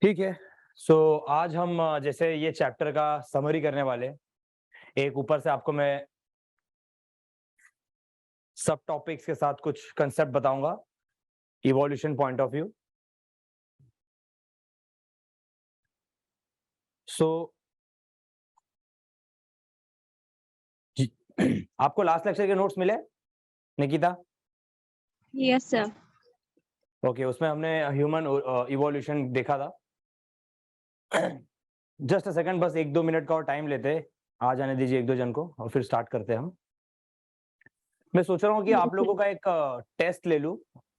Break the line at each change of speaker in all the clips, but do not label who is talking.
ठीक है। सो आज हम जैसे ये चैप्टर का समरी करने वाले हैं। एक ऊपर से आपको मैं सब टॉपिक्स के साथ कुछ कंसेप्ट बताऊंगा इवोल्यूशन पॉइंट ऑफ व्यू। सो आपको लास्ट लेक्चर के नोट्स मिले निकिता?
Yes sir.
ओके, उसमें हमने ह्यूमन इवोल्यूशन देखा था। जस्ट अ सेकंड, बस 1-2 मिनट का और टाइम लेते हैं। आ जाने दीजिए 1-2 जन को और फिर स्टार्ट करते हैं हम। मैं सोच रहा हूँ कि आप लोगों का एक टेस्ट ले लूं,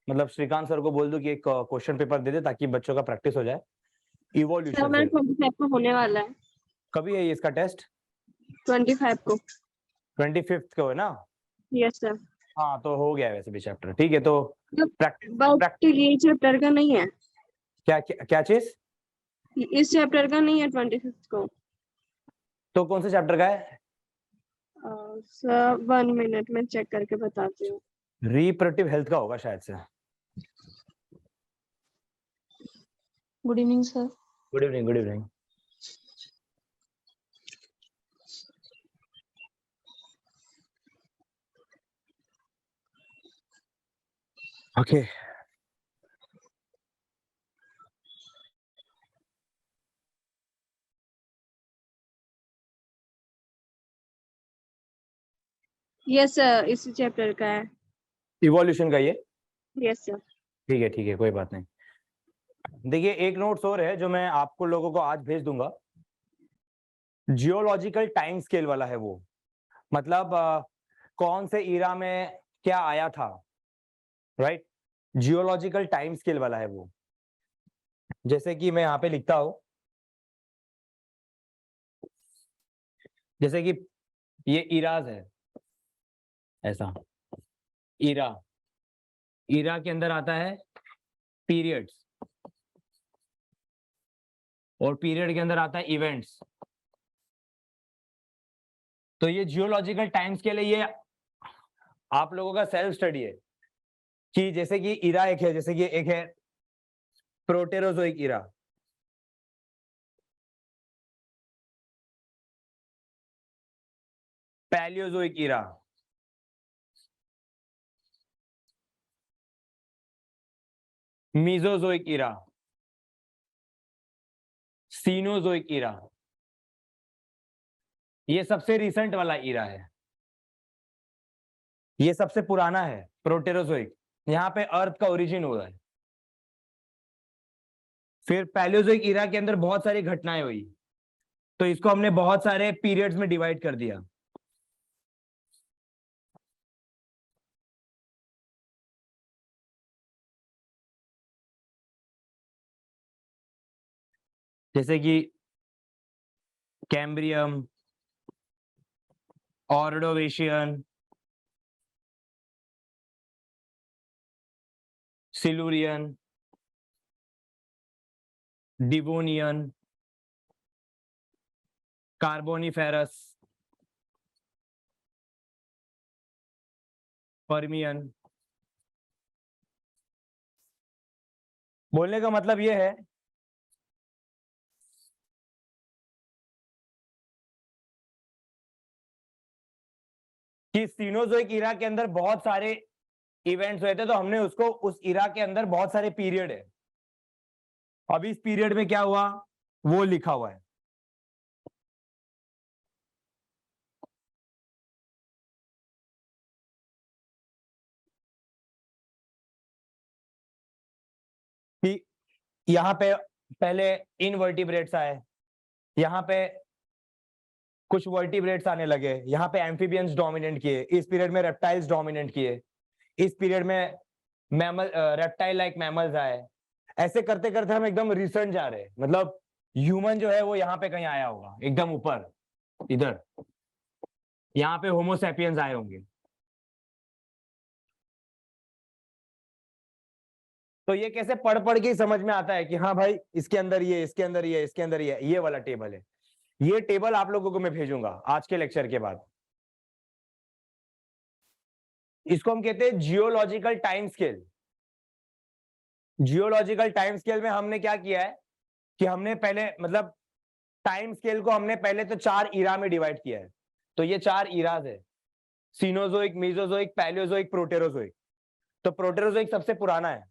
मतलब श्रीकांत सर को बोल दूं कि एक क्वेश्चन पेपर दे दे ताकि बच्चों का प्रैक्टिस हो जाए
सर
इवोल्यूशन
मेरा
से।
25 को होने वाला है।
कभी है ये इसका टेस्ट?
25 को।
25th को है ना?
Yes sir.
हाँ, तो हो गया है वैसे भी चैप्टर। ठीक है, तो प्रैक्टिस
बट ये चैप्टर का नहीं है।
क्या चीज?
इस चैप्टर का नहीं है 25 को।
तो कौन से चैप्टर का है?
सर 1 मिनट में चेक करके बताती हूँ।
रिप्रोडक्टिव हेल्थ का होगा शायद से।
Good evening sir.
Good evening, good evening. Okay,
yes sir, इसी चैप्टर का है।
इवोल्यूशन का ये?
Yes sir.
ठीक है, कोई बात नहीं। देखिए, एक नोट्स और है जो मैं आपको लोगों को आज भेज दूंगा। जियोलॉजिकल टाइम स्केल वाला है वो, मतलब कौन से ईरा में क्या आया था, राइट? जियोलॉजिकल टाइम स्केल वाला है वो। जैसे कि मैं यहाँ पे लिखता हूं, जैसे कि ये इराज है, ऐसा ईरा। ईरा के अंदर आता है पीरियड्स, और पीरियड के अंदर आता है इवेंट्स। तो ये जियोलॉजिकल टाइम्स के लिए ये आप लोगों का सेल्फ स्टडी है कि जैसे कि ईरा एक है, जैसे कि एक है Proterozoic era, Paleozoic era, Mesozoic era, Cenozoic era. ये सबसे रिसेंट वाला ईरा है, ये सबसे पुराना है प्रोटेरोजोइक। यहाँ पे अर्थ का ओरिजिन हुआ है। फिर पैलियोजोइक ईरा के अंदर बहुत सारी घटनाएं हुई, तो इसको हमने बहुत सारे पीरियड्स में डिवाइड कर दिया। जैसे कि Cambrian, Ordovician, Silurian, Devonian, Carboniferous, Permian. बोलने का मतलब यह है कि सीनोजोइक इरा के अंदर बहुत सारे इवेंट्स हुए थे, तो हमने उसको उस इरा के अंदर बहुत सारे पीरियड है। अभी इस पीरियड में क्या हुआ वो लिखा हुआ है। कि यहाँ पे पहले इनवर्टिब्रेट्स आए, यहाँ पे कुछ वर्टिब्रेट्स आने लगे, यहाँ पे एम्फीबियंस डोमिनेंट किए, इस पीरियड में रेप्टाइल्स डोमिनेंट किए, इस पीरियड में मैमल रेप्टाइल लाइक मैमल्स आए। ऐसे करते करते हम एकदम रिसेंट जा रहे हैं, मतलब ह्यूमन जो है वो यहाँ पे कहीं आया होगा, एकदम ऊपर इधर, यहाँ पे होमोसैपियंस आए होंगे। तो ये कैसे पढ़ पढ़ के समझ में आता है कि हाँ भाई इसके अंदर ये, इसके अंदर ये, इसके अंदर ये वाला टेबल है। ये टेबल आप लोगों को मैं भेजूंगा आज के लेक्चर के बाद। इसको हम कहते हैं geological time scale. Geological time scale में हमने क्या किया है कि हमने पहले मतलब टाइम स्केल को हमने पहले तो 4 ईरा में डिवाइड किया है। तो ये 4 ईराज है, सीनोजोइक, मीजोजोइक, पैलियोजोइक, प्रोटेरोजोइक। तो प्रोटेरोजोइक सबसे पुराना है,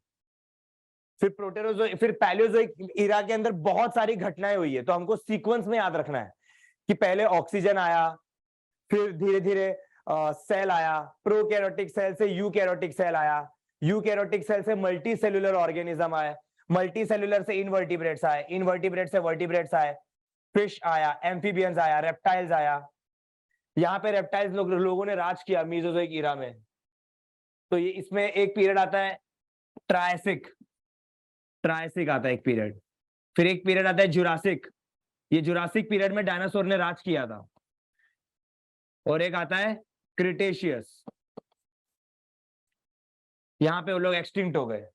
फिर प्रोटेरोजोइक, फिर पैलियोजोइक ईरा के अंदर बहुत सारी घटनाएं हुई है। तो हमको सीक्वेंस में याद रखना है कि पहले ऑक्सीजन आया, फिर धीरे धीरे सेल आया, प्रोकैरियोटिक सेल से यूकैरियोटिक सेल आया, यूकैरियोटिक सेल से मल्टी सेलुलर ऑर्गेनिज्म आए, मल्टी सेलुलर से इनवर्टिब्रेट्स आए, इनवर्टिब्रेट से वर्टिब्रेट्स आए, फिश आया, एम्फीबियंस आया, रेप्टाइल्स आया। यहाँ पे रेप्टाइल्स लोगों ने राज किया मीजोजोइक ईरा में। तो ये इसमें एक पीरियड आता है ट्रायसिक, ट्रायसिक आता है एक पीरियड। फिर एक पीरियड आता है जुरासिक, ये जुरासिक पीरियड में डायनासोर ने राज किया था। और एक आता है क्रिटेशियस, यहां पे वो लोग एक्सटिंक्ट हो गए।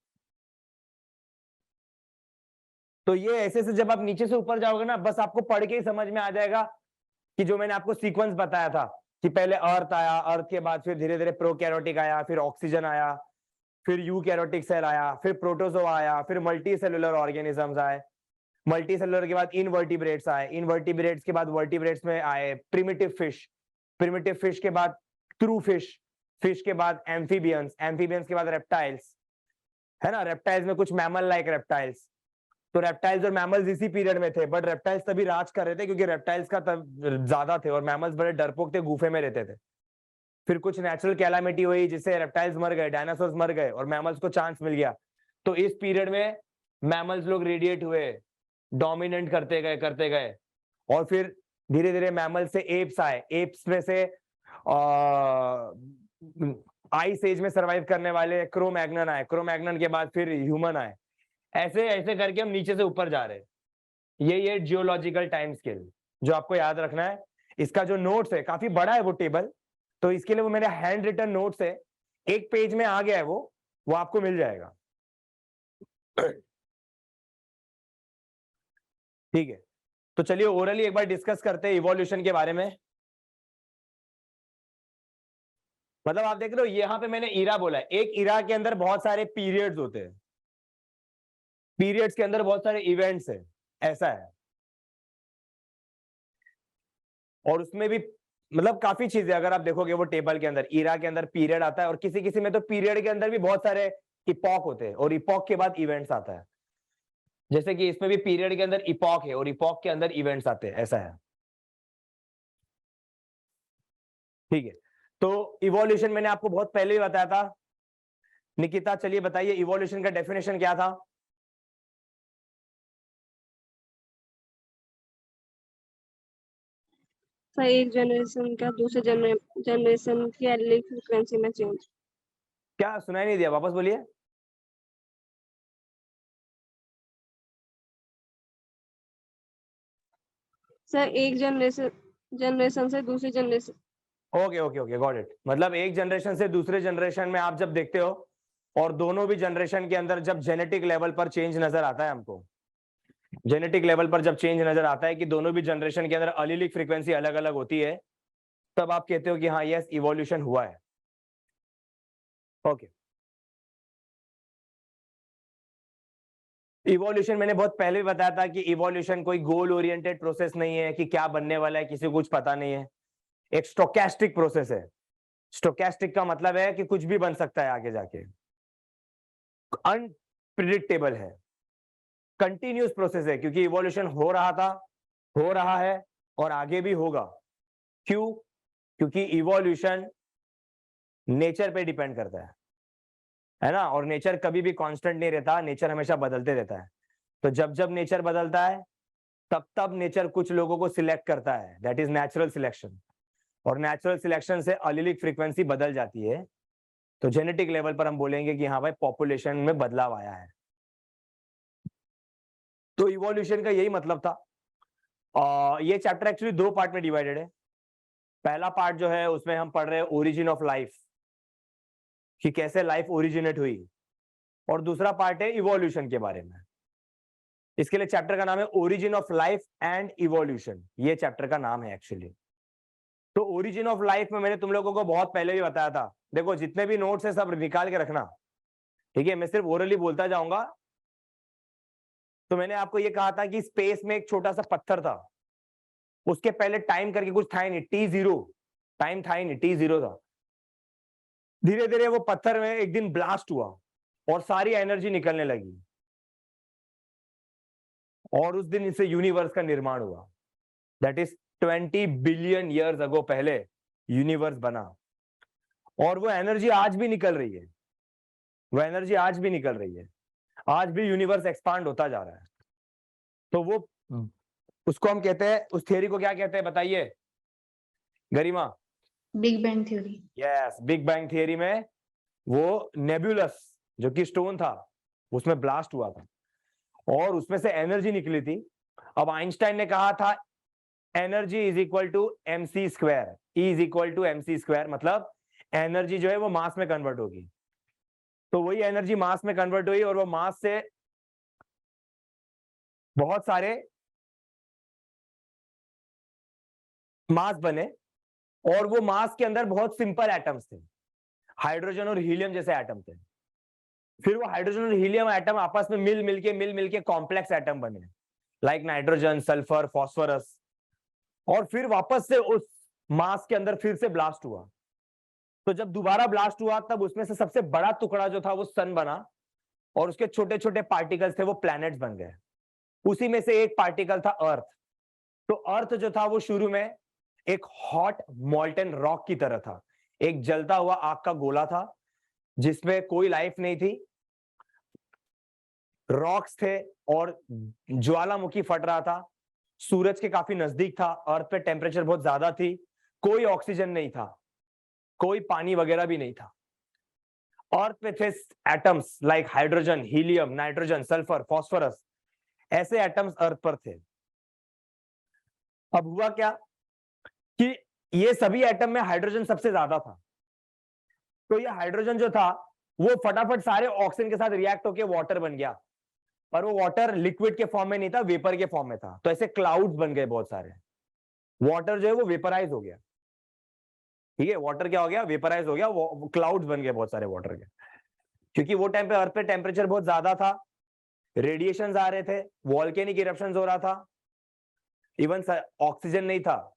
तो ये ऐसे से जब आप नीचे से ऊपर जाओगे ना, बस आपको पढ़ के ही समझ में आ जाएगा कि जो मैंने आपको सीक्वेंस बताया था कि पहले अर्थ आया, अर्थ के बाद फिर धीरे धीरे प्रोकैरियोटिक आया, फिर ऑक्सीजन आया, फिर यूकैरियोटिक सेल आया, फिर प्रोटोजोआ आया, फिर मल्टी सेलुलर ऑर्गेनिजम्स आए, मल्टी सेलुलर के बाद इनवर्टिब्रेट्स आए, इनवर्टिब्रेट्स के बाद वर्टिब्रेट्स में आए प्रिमिटिव फिश, प्रिमिटिव फिश के बाद ट्रू फिश, फिश के बाद एम्फीबियंस, एम्फीबियंस के बाद रेप्टाइल्स, है ना। रेप्टाइल्स में कुछ मैमल लाइक रेप्टाइल्स। तो रेप्टाइल्स और मैमल्स इसी पीरियड में थे, बट रेप्टाइल्स तभी राज कर रहे थे क्योंकि रेप्टाइल्स का तब ज्यादा थे और मैमल्स बड़े डरपोक थे, गुफे में रहते थे। फिर कुछ नेचुरल कैलामिटी हुई जिससे रेप्टाइल्स मर गए, डायनासोर्स मर गए और मैमल्स को चांस मिल गया। तो इस पीरियड में मैमल्स लोग रेडिएट हुए, डोमिनेंट करते गए और फिर धीरे धीरे मैमल से एप्स आए, एप्स में से आइस एज में सरवाइव करने वाले क्रो-मैग्नन आए, क्रो-मैग्नन के बाद फिर ह्यूमन आए। ऐसे ऐसे करके हम नीचे से ऊपर जा रहे हैं। ये जियोलॉजिकल टाइम स्केल जो आपको याद रखना है। इसका जो नोट्स है काफी बड़ा है वो टेबल, तो इसके लिए वो मेरे हैंड रिटन नोट्स है, एक पेज में आ गया है वो आपको मिल जाएगा। ठीक है, तो चलिए ओरली एक बार डिस्कस करते हैं इवोल्यूशन के बारे में। मतलब आप देख रहे हो यहां पे मैंने ईरा बोला है, एक ईरा के अंदर बहुत सारे पीरियड्स होते हैं, पीरियड्स के अंदर बहुत सारे इवेंट्स है, ऐसा है। और उसमें भी मतलब काफी चीजें अगर आप देखोगे वो टेबल के अंदर, ईरा के अंदर पीरियड आता है और किसी किसी में तो पीरियड के अंदर भी बहुत सारे इपॉक होते हैं और इपॉक के बाद इवेंट्स आता है। जैसे कि इसमें भी पीरियड के अंदर इपॉक है और इपॉक के अंदर इवेंट्स आते हैं, ऐसा है। ठीक है, तो इवोल्यूशन मैंने आपको बहुत पहले ही बताया था। निकिता चलिए बताइए इवोल्यूशन का डेफिनेशन क्या था।
सर एक जनरेशन का दूसरे जनरेशन की एलिक फ्रीक्वेंसी में चेंज।
क्या सुनाई नहीं दिया, वापस बोलिए।
सर एक जनरेशन से दूसरी generation.
Okay okay okay, got it. मतलब एक जनरेशन से दूसरे जनरेशन में आप जब देखते हो और दोनों भी जनरेशन के अंदर जब जेनेटिक लेवल पर चेंज नजर आता है, हमको जेनेटिक लेवल पर जब चेंज नजर आता है कि दोनों भी जनरेशन के अंदर अलीलिक फ्रीक्वेंसी अलग अलग होती है, तब आप कहते हो कि हाँ यस इवोल्यूशन हुआ है। ओके, इवोल्यूशन मैंने बहुत पहले भी बताया था कि इवोल्यूशन कोई गोल ओरिएंटेड प्रोसेस नहीं है कि क्या बनने वाला है किसी को कुछ पता नहीं है, एक स्टोकेस्टिक प्रोसेस है। स्टोकेस्टिक का मतलब है कि कुछ भी बन सकता है आगे जाके, अनप्रिडिक्टेबल है, कंटिन्यूस प्रोसेस है, क्योंकि इवोल्यूशन हो रहा था, हो रहा है और आगे भी होगा। क्यों? क्योंकि इवोल्यूशन नेचर पे डिपेंड करता है ना, और नेचर कभी भी कांस्टेंट नहीं रहता, नेचर हमेशा बदलते रहता है। तो जब जब नेचर बदलता है तब तब नेचर कुछ लोगों को सिलेक्ट करता है, दैट इज नेचुरल सिलेक्शन। और नेचुरल सिलेक्शन से अलीलिक फ्रीक्वेंसी बदल जाती है। तो जेनेटिक लेवल पर हम बोलेंगे कि हाँ भाई पॉपुलेशन में बदलाव आया है। तो इवोल्यूशन का यही मतलब था। ये चैप्टर एक्चुअली 2 पार्ट में डिवाइडेड है। पहला पार्ट जो है उसमें हम पढ़ रहे हैं ओरिजिन ऑफ लाइफ, कि कैसे लाइफ ओरिजिनेट हुई, और दूसरा पार्ट है इवोल्यूशन के बारे में। इसके लिए चैप्टर का नाम है origin of life and evolution, ये चैप्टर का नाम है एक्चुअली। तो ओरिजिन ऑफ लाइफ में मैंने तुम लोगों को बहुत पहले भी बताया था, देखो जितने भी नोट्स है सब निकाल के रखना, ठीक है। मैं सिर्फ ओरली बोलता जाऊंगा, तो मैंने आपको ये कहा था कि स्पेस में एक छोटा सा पत्थर था, उसके पहले टाइम करके कुछ था ही नहीं, T0 टाइम था ही नहीं, T0 था। धीरे धीरे वो पत्थर में एक दिन ब्लास्ट हुआ और सारी एनर्जी निकलने लगी, और उस दिन इससे यूनिवर्स का निर्माण हुआ। That is 20 billion years ago पहले यूनिवर्स बना, और वो एनर्जी आज भी निकल रही है, वो एनर्जी आज भी निकल रही है, आज भी यूनिवर्स एक्सपांड होता जा रहा है। तो वो उसको हम कहते हैं, उस थियरी को क्या कहते हैं बताइए Garima?
Big bang theory.
Yes, big bang theory में वो नेबुलस जो कि स्टोन था उसमें ब्लास्ट हुआ था और उसमें से एनर्जी निकली थी। अब आइंस्टाइन ने कहा था energy is equal to mc square, E is equal to mc square, मतलब एनर्जी जो है वो मास में कन्वर्ट होगी। तो वही एनर्जी मास में कन्वर्ट हुई और वो मास से बहुत सारे मास बने, और वो मास के अंदर बहुत सिंपल एटम्स थे, हाइड्रोजन और हीलियम जैसे एटम थे। फिर वो हाइड्रोजन और हीलियम एटम आपस में मिल मिलके कॉम्प्लेक्स एटम बने, लाइक नाइट्रोजन, सल्फर, फास्फोरस, और फिर वापस से उस मास के अंदर फिर से ब्लास्ट हुआ। तो जब दोबारा ब्लास्ट हुआ तब उसमें से सबसे बड़ा टुकड़ा जो था वो सन बना, और उसके छोटे छोटे पार्टिकल्स थे वो प्लैनेट्स बन गए। उसी में से एक पार्टिकल था अर्थ। तो अर्थ जो था वो शुरू में एक हॉट मॉल्टन रॉक की तरह था, एक जलता हुआ आग का गोला था जिसमें कोई लाइफ नहीं थी, रॉक्स थे और ज्वालामुखी फट रहा था, सूरज के काफी नजदीक था, अर्थ पे टेम्परेचर बहुत ज्यादा थी, कोई ऑक्सीजन नहीं था, कोई पानी वगैरह भी नहीं था। अर्थ पे थे atoms like hydrogen, helium, nitrogen, sulphur, phosphorus, ऐसे एटम्स अर्थ पर थे। अब हुआ क्या कि ये सभी एटम में हाइड्रोजन सबसे ज्यादा था, तो ये हाइड्रोजन जो था वो फटाफट सारे ऑक्सीजन के साथ रिएक्ट होकर वाटर बन गया, पर वो वाटर लिक्विड के फॉर्म में नहीं था, वेपर के फॉर्म में था। तो ऐसे क्लाउड्स बन गए बहुत सारे, वाटर जो है वो वेपराइज हो गया। ठीक है, वाटर क्या हो गया? वेपराइज हो गया, क्लाउड्स बन गए बहुत सारे वाटर के, क्योंकि वो टाइम पे अर्थ पे टेम्परेचर बहुत ज्यादा था, रेडिएशंस आ रहे थे, वॉल्केनिक इरप्शंस हो रहा था, इवन ऑक्सीजन नहीं था।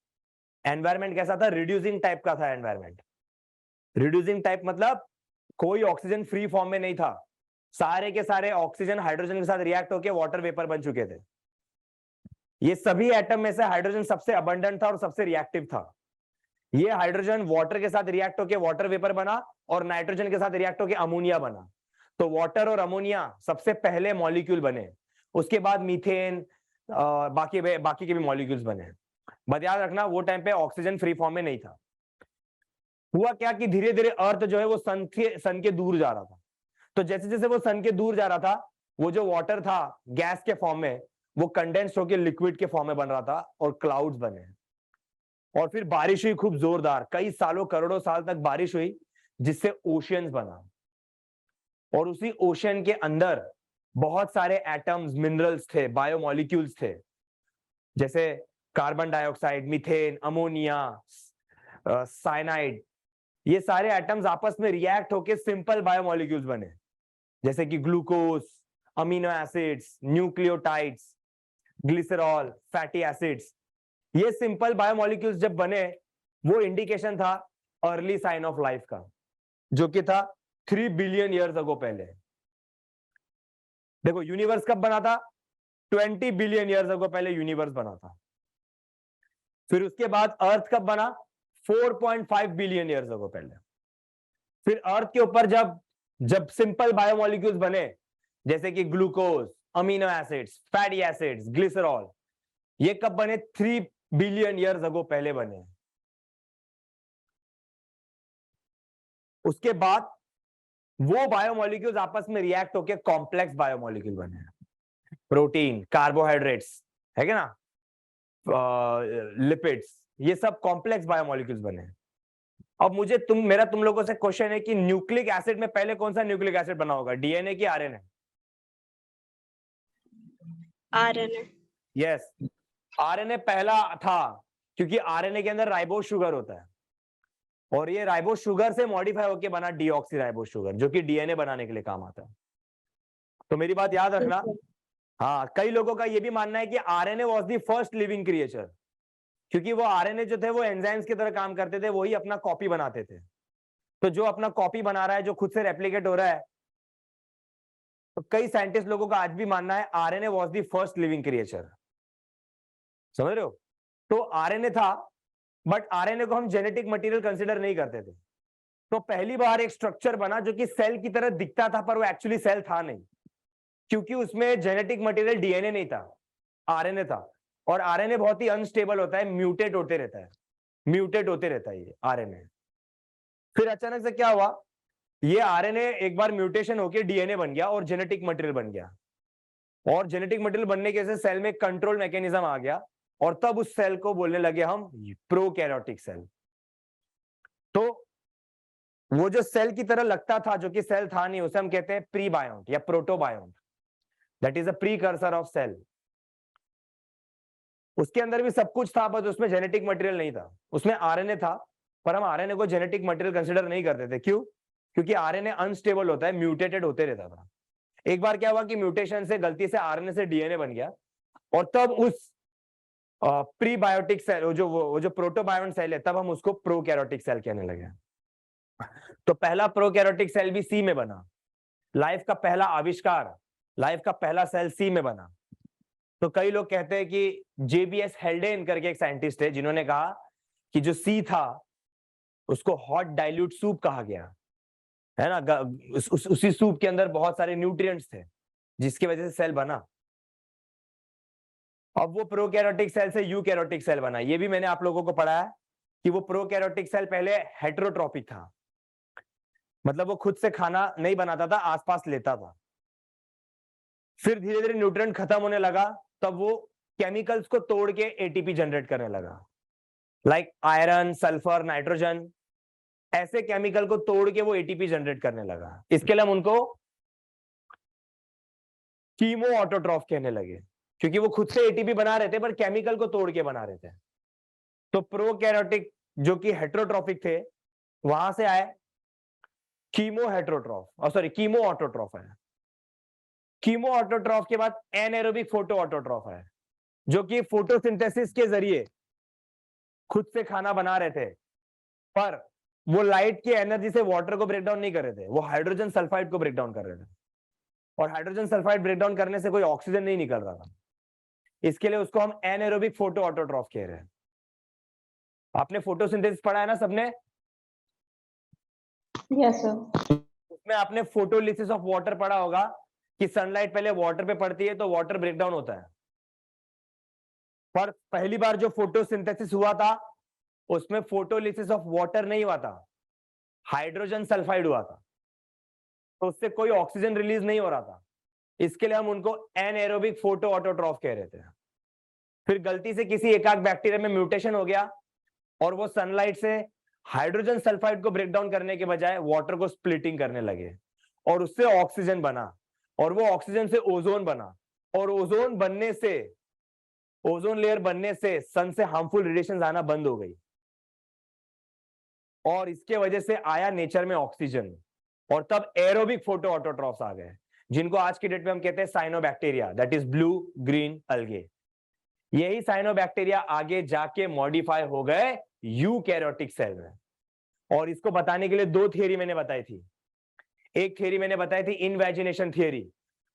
एनवायरमेंट कैसा था? रिड्यूसिंग टाइप का था एनवायरमेंट। रिड्यूसिंग टाइप मतलब कोई ऑक्सीजन फ्री फॉर्म में नहीं था, सारे के सारे ऑक्सीजन हाइड्रोजन के साथ रिएक्ट होकर वाटर वेपर बन चुके थे। ये सभी एटम में से हाइड्रोजन सबसे अबंडेंट था और सबसे रिएक्टिव था। ये हाइड्रोजन वाटर के साथ रिएक्ट होकर वाटर वेपर बना और नाइट्रोजन के साथ रिएक्ट होकर अमोनिया बना। तो वाटर और अमोनिया सबसे पहले मॉलिक्यूल बने, उसके बाद मीथेन, बाकी के भी मॉलिक्यूल्स बने। बस याद रखना वो टाइम पे ऑक्सीजन फ्री फॉर्म में नहीं था। हुआ क्या कि धीरे धीरे अर्थ जो है वो सन के दूर जा रहा था। तो जैसे जैसे वो सन के दूर जा रहा था, वो जो वाटर था गैस के फॉर्म में, वो कंडेंस्ड होकर लिक्विड के फॉर्म में बन रहा था और क्लाउड्स बने, और फिर बारिश हुई खूब जोरदार, कई सालों करोड़ों साल तक बारिश हुई, जिससे ओशियंस बना। और उसी ओशियन के अंदर बहुत सारे एटम्स, मिनरल्स थे, बायोमॉलिक्यूल्स थे, जैसे carbon dioxide, methane, ammonia, cyanide. ये सारे एटम्स आपस में रिएक्ट होकर सिंपल बायोमॉलिक्यूल्स बने, जैसे कि glucose, amino acids, nucleotides, glycerol, fatty acids. ये सिंपल बायोमॉलिक्यूल्स जब बने, वो इंडिकेशन था अर्ली साइन ऑफ लाइफ का, जो कि था 3 बिलियन ईयर्स अगो पहले। देखो यूनिवर्स कब बना था? 20 बिलियन ईयर्स अगो पहले यूनिवर्स बना था। फिर उसके बाद अर्थ कब बना? 4.5 बिलियन ईयर्स अगो पहले। फिर अर्थ के ऊपर जब सिंपल बायोमॉलिक्यूल्स बने, जैसे कि glucose, amino acids, fatty acids, glycerol, ये कब बने? 3 बिलियन ईयर्स अगो पहले बने। उसके बाद वो बायोमॉलिक्यूल्स आपस में रिएक्ट होकर कॉम्प्लेक्स बायोमॉलिक्यूल बने, प्रोटीन, कार्बोहाइड्रेट्स, है क्या ना, लिपिड्स, ये सब कॉम्प्लेक्स बायोमॉलिक्यूल्स बने। अब तुम लोगों से क्वेश्चन है कि न्यूक्लिक एसिड में पहले कौन सा न्यूक्लिक एसिड बना होगा, डीएनए की आरएनए?
आरएनए।
यस, आरएनए पहला था, क्योंकि आरएनए के अंदर राइबोस शुगर होता है, और ये राइबोस शुगर से मॉडिफाई होकर बना डीऑक्सी राइबोस शुगर, जो कि डीएनए बनाने के लिए काम आता है। तो मेरी बात याद रखना, हाँ, कई लोगों का ये भी मानना है कि RNA was the first living creature, क्योंकि वो आरएनए जो थे वो एंजाइम्स की तरह काम करते थे, वही अपना कॉपी बनाते थे। तो जो अपना कॉपी बना रहा है, जो खुद से रेप्लिकेट हो रहा है, तो कई साइंटिस्ट लोगों का आज भी मानना है RNA was the first living creature. समझ रहे हो? तो आरएनए था, बट आरएनए को हम जेनेटिक मटेरियल कंसीडर नहीं करते थे। तो पहली बार एक स्ट्रक्चर बना जो कि सेल की तरह दिखता था, पर वो एक्चुअली सेल था नहीं, क्योंकि उसमें जेनेटिक मटेरियल डीएनए नहीं था, आरएनए था। और आरएनए बहुत ही अनस्टेबल होता है, म्यूटेट होते रहता है ये आरएनए। फिर अचानक से क्या हुआ, ये आरएनए एक बार म्यूटेशन होकर डीएनए बन गया और जेनेटिक मटेरियल बन गया, और जेनेटिक मटेरियल बनने के से सेल में कंट्रोल मैकेनिज्म आ गया, और तब उस सेल को बोलने लगे हम प्रोकैरियोटिक सेल। तो वो जो सेल की तरह लगता था, जो कि सेल था नहीं, उसे हम कहते हैं प्रीबायोन्ट या protobiont, that is a precursor of cell. उसके अंदर भी सब कुछ था, बस उसमें जेनेटिक मटेरियल नहीं था। उसमें आरएनए था, पर हम आरएनए को जेनेटिक मटेरियल कंसीडर नहीं करते थे। क्यों? क्योंकि आरएनए अनस्टेबल होता है, म्यूटेटेड होते रहता था। एक बार क्या हुआ कि म्यूटेशन से गलती से आरएनए से डीएनए बन गया, और तब उस प्रीबायोटिक सेल, वो जो प्रोटोबायोन्ट सेल है, तब हम उसको प्रोकैरियोटिक सेल कहने लगे। तो पहला प्रोकैरियोटिक सेल भी सी में बना। लाइफ का पहला आविष्कार, लाइफ का पहला सेल सी में बना। तो कई लोग कहते हैं कि जेबीएस हेल्डेन करके एक साइंटिस्ट है, जिन्होंने कहा कि जो सी था उसको हॉट डाइल्यूट सूप कहा गया है ना। उसी सूप के अंदर बहुत सारे न्यूट्रिएंट्स थे, जिसकी वजह से सेल बना। अब वो प्रोकैरियोटिक सेल से यूकैरियोटिक सेल बना। ये भी मैंने आप लोगों को पढ़ाया कि वो प्रोकैरियोटिक सेल पहले हेटेरोट्रॉपिक था, मतलब वो खुद से खाना नहीं बनाता था, आसपास लेता था। फिर धीरे धीरे न्यूट्रिएंट खत्म होने लगा, तब वो केमिकल्स को तोड़ के एटीपी जनरेट करने लगा, लाइक आयरन, सल्फर, नाइट्रोजन, ऐसे केमिकल को तोड़ के वो एटीपी जनरेट करने लगा। इसके लिए हम उनको कीमो ऑटोट्रॉफ कहने लगे, क्योंकि वो खुद से एटीपी बना रहे थे पर केमिकल को तोड़ के बना रहे थे। तो प्रोकैरियोटिक जो कि हेटेरोट्रॉपिक थे, वहां से आए chemo heterotroph, sorry chemo autotroph है। कीमो ऑटोट्रॉफ के बाद एनाएरोबिक फोटो ऑटोट्रॉफ है, जो कि फोटोसिंथेसिस के जरिए खुद से खाना बना रहे थे, पर वो लाइट की एनर्जी से वाटर को ब्रेक डाउन नहीं कर रहे थे, वो हाइड्रोजन सल्फाइड को ब्रेक डाउन कर रहे थे। और हाइड्रोजन सल्फाइड ब्रेक डाउन करने से कोई ऑक्सीजन नहीं निकल रहा था, इसके लिए उसको हम एनाएरोबिक फोटो ऑटोट्रॉफ कह रहे हैं। आपने फोटोसिंथेसिस पढ़ा है ना सबने?
Yes, sir.
उसमें आपने फोटोलिसिस ऑफ वाटर पढ़ा होगा कि सनलाइट पहले वाटर पे पड़ती है तो वाटर ब्रेक डाउन होता है। पर पहली बार जो फोटोसिंथेसिस हुआ था उसमें फोटोलिसिस ऑफ वाटर नहीं हुआ था, हाइड्रोजन सल्फाइड हुआ था, तो उससे कोई ऑक्सीजन रिलीज नहीं हो रहा था। इसके लिए हम उनको एनाएरोबिक फोटो ऑटोट्रॉफ कह रहे थे। फिर गलती से किसी एकाक बैक्टीरिया में म्यूटेशन हो गया और वो सनलाइट से हाइड्रोजन सल्फाइड को ब्रेक डाउन करने के बजाय वाटर को स्प्लिटिंग करने लगे, और उससे ऑक्सीजन बना, और वो ऑक्सीजन से ओजोन बना, और ओजोन बनने से, ओजोन लेयर बनने से सन से हार्मफुल रेडिएशन आना बंद हो गई, और इसके वजह से आया नेचर में ऑक्सीजन, और तब एरोबिक फोटो ऑटोट्रॉफ्स आ गए, जिनको आज की डेट में हम कहते हैं cyanobacteria, that is blue green अलगे। यही साइनोबैक्टीरिया आगे जाके मॉडिफाई हो गए यूकैरियोटिक सेल में। और इसको बताने के लिए दो थियरी मैंने बताई थी। एक थियरी मैंने बताई थी इनवैजिनेशन थियरी,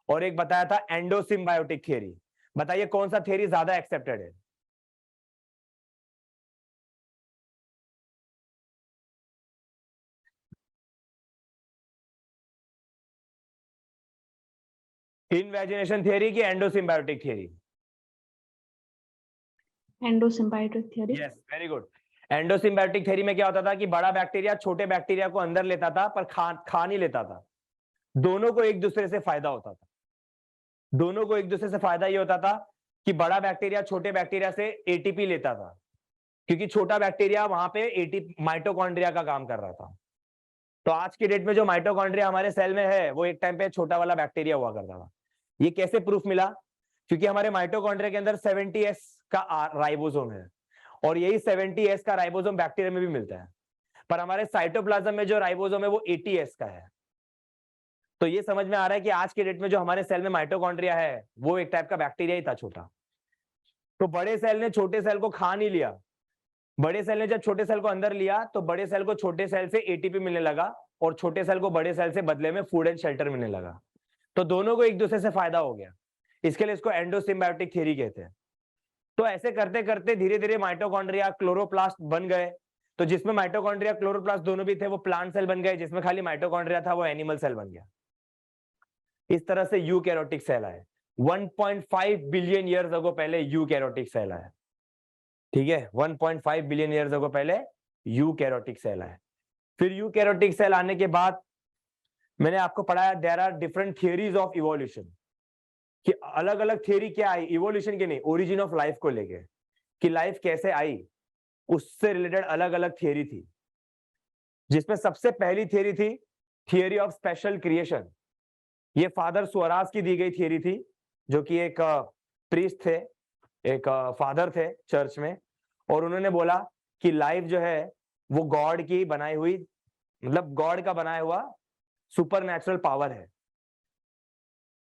और एक बताया था एंडोसिम्बायोटिक थियरी। बताइए कौन सा थियरी ज्यादा एक्सेप्टेड है? इनवैजिनेशन थियरी की endosymbiotic theory?
Endosymbiotic theory.
Yes, very good. Endosymbiotic theory में क्या होता था कि बड़ा बैक्टीरिया छोटे बैक्टीरिया को अंदर लेता था, पर खा नहीं लेता था। दोनों को एक दूसरे से फायदा होता था। दोनों को एक दूसरे से फायदा ये होता था कि बड़ा बैक्टीरिया छोटे बैक्टीरिया से एटीपी लेता था, क्योंकि छोटा बैक्टीरिया वहां पे एटीपी माइटोकॉन्ड्रिया का काम कर रहा था। तो आज की डेट में जो माइटोकॉन्ड्रिया हमारे सेल में है, वो एक टाइम पे छोटा वाला बैक्टीरिया हुआ करता था। ये कैसे प्रूफ मिला? क्योंकि हमारे माइटोकॉन्ड्रिया के अंदर 70S का राइबोसोम है, और यही 70S का राइबोसोम बैक्टीरिया में भी मिलता है, पर हमारे साइटोप्लाज्म में जो राइबोसोम है वो 80S का है। तो ये समझ में आ रहा है कि आज के डेट में जो हमारे सेल में माइटोकॉन्ड्रिया है वो एक टाइप का बैक्टीरिया ही था छोटा। तो बड़े सेल ने छोटे सेल को खा नहीं लिया, बड़े सेल ने जब छोटे सेल को अंदर लिया तो बड़े सेल को छोटे सेल से एटीपी मिलने लगा और छोटे सेल को बड़े सेल से बदले में फूड एंड शेल्टर मिलने लगा। तो दोनों को एक दूसरे से फायदा हो गया, इसके लिए इसको एंडोसिम्बायोटिक थ्योरी कहते हैं। तो ऐसे करते करते धीरे धीरे माइटोकॉन्ड्रिया क्लोरोप्लास्ट बन गए। तो जिसमें माइटोकॉन्ड्रिया क्लोरोप्लास्ट दोनों भी थे वो प्लांट सेल बन गए, जिसमें खाली माइटोकॉन्ड्रिया था वो एनिमल सेल बन गया। इस तरह से यूकैरियोटिक सेल आए। 1.5 बिलियन ईयर्स अगो पहले यूकैरियोटिक सेल आए, ठीक है, 1.5 बिलियन ईयर्स अगो पहले यूकैरियोटिक सेल आए। फिर यूकैरियोटिक सेल आने के बाद मैंने आपको पढ़ाया there are different theories of evolution, कि अलग अलग थियरी क्या आई इवोल्यूशन की, नहीं ओरिजिन ऑफ लाइफ को लेके, कि लाइफ कैसे आई उससे रिलेटेड अलग अलग थियरी थी। जिसमें सबसे पहली थियरी थी थियरी ऑफ स्पेशल क्रिएशन। ये फादर सुअराज की दी गई थियरी थी, जो कि एक प्रीस्ट थे, एक फादर थे चर्च में, और उन्होंने बोला कि लाइफ जो है वो गॉड की बनाई हुई, मतलब गॉड का बनाया हुआ सुपरनैचुरल पावर है,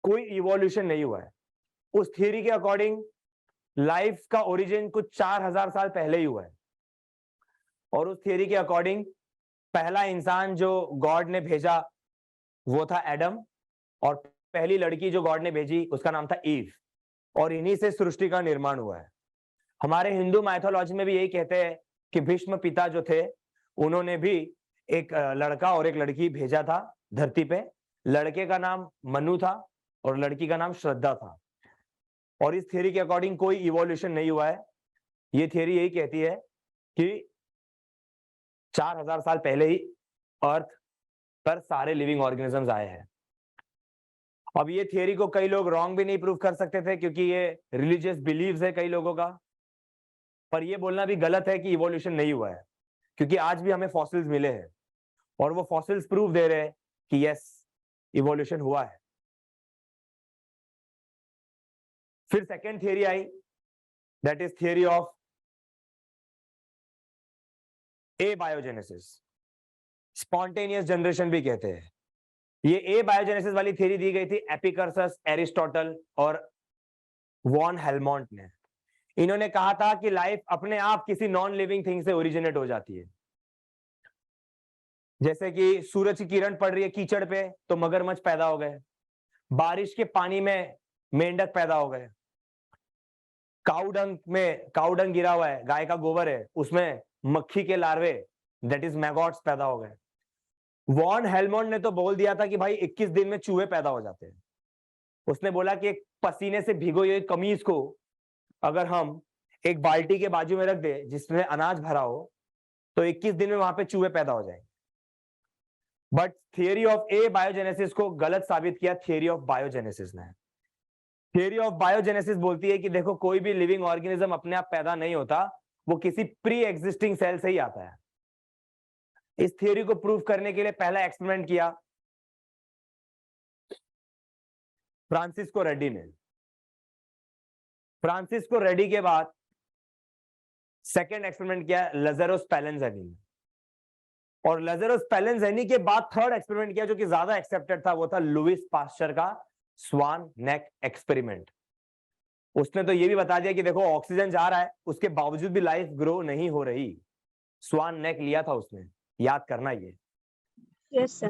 कोई इवोल्यूशन नहीं हुआ है। उस थियरी के अकॉर्डिंग लाइफ का ओरिजिन कुछ 4000 साल पहले ही हुआ है। और उस थियरी के अकॉर्डिंग पहला इंसान जो गॉड ने भेजा वो था एडम, और पहली लड़की जो गॉड ने भेजी उसका नाम था ईव, और इन्हीं से सृष्टि का निर्माण हुआ है। हमारे हिंदू माइथोलॉजी में भी यही कहते हैं कि भीष्म पिता जो थे उन्होंने भी एक लड़का और एक लड़की भेजा था धरती पे। लड़के का नाम मनु था और लड़की का नाम श्रद्धा था। और इस थियरी के अकॉर्डिंग कोई इवोल्यूशन नहीं हुआ है। ये थियरी यही कहती है कि 4000 साल पहले ही अर्थ पर सारे लिविंग ऑर्गेनिजम्स आए हैं। अब ये थियरी को कई लोग रॉन्ग भी नहीं प्रूव कर सकते थे, क्योंकि ये रिलीजियस बिलीव्स है कई लोगों का। पर ये बोलना भी गलत है कि इवोल्यूशन नहीं हुआ है, क्योंकि आज भी हमें फॉसिल्स मिले हैं और वो फॉसिल्स प्रूव दे रहे हैं कि यस इवोल्यूशन हुआ है। फिर सेकेंड थियरी आई, that is theory of abiogenesis, spontaneous generation भी कहते हैं। ये एबायोजेनेसिस वाली थियरी दी गई थी एपिकर्सस, एरिस्टोटल और वॉन हेलमोंट ने। इन्होंने कहा था कि लाइफ अपने आप किसी नॉन लिविंग थिंग से ओरिजिनेट हो जाती है। जैसे कि सूरज की किरण पड़ रही है कीचड़ पे तो मगरमच्छ पैदा हो गए, बारिश के पानी में मेंढक पैदा हो गए, काउडंग गिरा हुआ है, गाय का गोबर है, उसमें मक्खी के लार्वे दैट इज मैगॉट्स पैदा हो गए। वॉन हेलमोंट ने तो बोल दिया था कि भाई 21 दिन में चूहे पैदा हो जाते हैं। उसने बोला कि एक पसीने से भिगोई हुई कमीज को अगर हम एक बाल्टी के बाजू में रख दे जिसमें अनाज भरा हो तो 21 दिन में वहां पे चूहे पैदा हो जाएंगे। बट थियरी ऑफ एबायोजेनेसिस को गलत साबित किया थियरी ऑफ बायोजेनेसिस ने। थियरी ऑफ बायोजेनेसिस बोलती है कि देखो कोई भी लिविंग ऑर्गेनिज्म अपने आप पैदा नहीं होता, वो किसी प्री एग्जिस्टिंग सेल से ही आता है। इस थियरी को प्रूव करने के लिए पहला एक्सपेरिमेंट किया फ्रांसिस्को रेड्डी ने। फ्रांसिस्को रेड्डी के बाद सेकेंड एक्सपेरिमेंट किया लज़ारो स्पेलेंज़नी ने, और लज़ारो स्पेलेंज़नी के बाद थर्ड एक्सपेरिमेंट किया जो कि ज्यादा एक्सेप्टेड था, वो था लुईस पास्चर का स्वान नेक एक्सपेरिमेंट। उसने तो ये भी बता दिया कि देखो ऑक्सीजन जा रहा है उसके बावजूद भी लाइफ ग्रो नहीं हो रही। स्वान नेक लिया था उसने, याद करना ये।
Yes sir.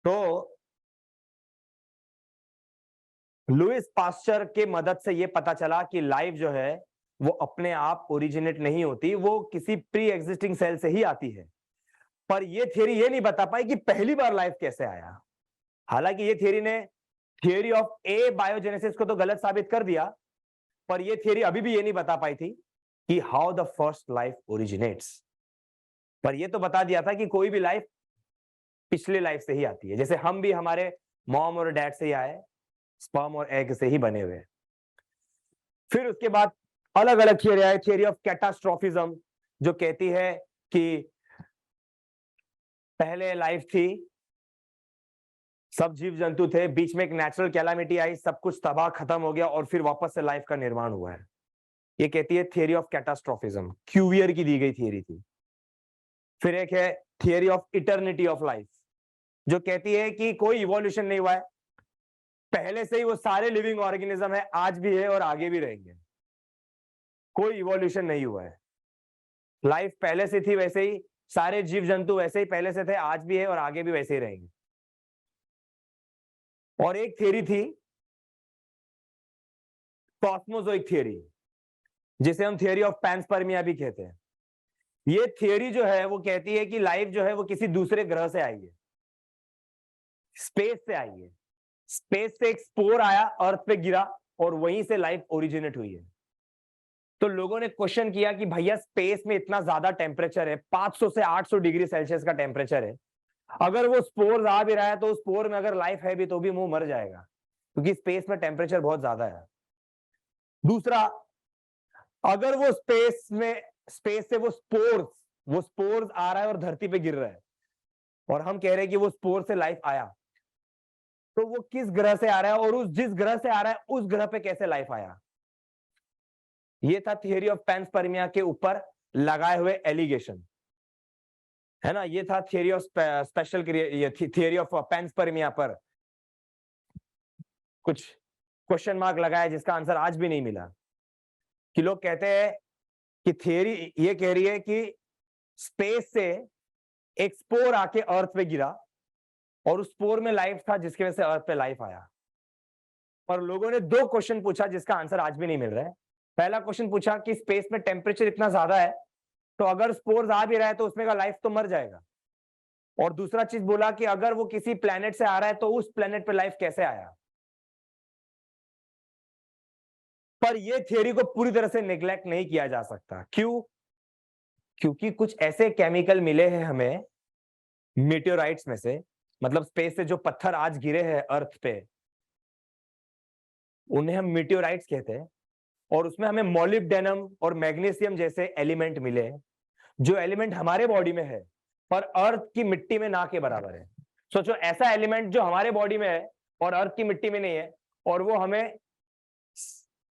तो लुईस पास्चर के मदद से ये पता चला कि लाइफ जो है वो अपने आप ओरिजिनेट नहीं होती, वो किसी प्री एग्जिस्टिंग सेल से ही आती है। पर ये थियरी ये नहीं बता पाई कि पहली बार लाइफ कैसे आया। हालांकि ये थियरी ने थियरी ऑफ ए बायोजेनेसिस को तो गलत साबित कर दिया, पर ये थियरी अभी भी ये नहीं बता पाई थी कि how the first life originates. पर ये तो बता दिया था कि कोई भी लाइफ पिछले लाइफ से ही आती है, जैसे हम भी हमारे मॉम और डैड से ही आए, स्पर्म और एग से ही बने हुए। फिर उसके बाद अलग अलग थियरी आई, थियरी ऑफ कैटास्ट्रोफिज्म जो कहती है कि पहले लाइफ थी, सब जीव जंतु थे, बीच में एक नेचुरल कैलामिटी आई, सब कुछ तबाह खत्म हो गया और फिर वापस से लाइफ का निर्माण हुआ है। ये कहती है थियरी ऑफ कैटास्ट्रोफिज्म, क्यूवियर की दी गई थियरी थी। फिर एक है theory of eternity of life, जो कहती है कि कोई इवोल्यूशन नहीं हुआ है, पहले से ही वो सारे लिविंग ऑर्गेनिज्म है, आज भी है और आगे भी रहेंगे, कोई इवोल्यूशन नहीं हुआ है। लाइफ पहले से थी वैसे ही, सारे जीव जंतु वैसे ही पहले से थे, आज भी है और आगे भी वैसे ही रहेंगे। और एक थियरी थी कॉस्मोजोइक थियरी, जिसे हम थियरी ऑफ पैंसपर्मिया भी कहते हैं। ये थियरी जो है वो कहती है कि लाइफ जो है वो किसी दूसरे ग्रह से आई है, स्पेस से आई है। स्पेस से एक स्पोर आया, अर्थ पे गिरा और वहीं से लाइफ ओरिजिनेट हुई है। तो लोगों ने क्वेश्चन किया कि भैया स्पेस में इतना ज्यादा टेम्परेचर है, 500 से 800 डिग्री सेल्सियस का टेम्परेचर है, अगर वो स्पोर आ भी रहा है तो उस स्पोर में अगर लाइफ है भी तो भी वो मर जाएगा, क्योंकि स्पेस में टेम्परेचर बहुत ज्यादा है। दूसरा, अगर वो स्पेस से वो स्पोर्स आ रहा है और धरती पे गिर रहा है और हम कह रहे हैं कि वो स्पोर से लाइफ आया, तो वो किस ग्रह से आ रहा है और उस जिस ग्रह से आ रहा है उस ग्रह पे कैसे लाइफ आया? ये था थियरी ऑफ पैंसपर्मिया के ऊपर लगाए हुए एलिगेशन, है ना। ये था theory of special theory of panspermia पर कुछ क्वेश्चन मार्क लगाया जिसका आंसर आज भी नहीं मिला। कि लोग कहते हैं कि थियरी ये कह रही है कि स्पेस से एक स्पोर आके अर्थ पे गिरा और उस स्पोर में लाइफ था जिसकी वजह से अर्थ पे लाइफ आया। और लोगों ने दो क्वेश्चन पूछा जिसका आंसर आज भी नहीं मिल रहा है। पहला क्वेश्चन पूछा कि स्पेस में टेम्परेचर इतना ज्यादा है तो अगर स्पोर्स आ भी रहा है तो उसमें का लाइफ तो मर जाएगा। और दूसरा चीज बोला कि अगर वो किसी प्लेनेट से आ रहा है तो उस प्लेनेट पे लाइफ कैसे आया। पर ये थियरी को पूरी तरह से नेग्लेक्ट नहीं किया जा सकता। क्यों? क्योंकि कुछ ऐसे केमिकल मिले हैं हमें मीटियोराइट्स में से, मतलब स्पेस से जो पत्थर आज गिरे हैं अर्थ पे उन्हें हम मीटियोराइट्स कहते हैं, और उसमें हमें मोलिब्डेनम और मैग्नीशियम जैसे एलिमेंट मिले, जो एलिमेंट हमारे बॉडी में है पर अर्थ की मिट्टी में ना के बराबर है। सोचो, ऐसा एलिमेंट जो हमारे बॉडी में है और अर्थ की मिट्टी में नहीं है, और वो हमें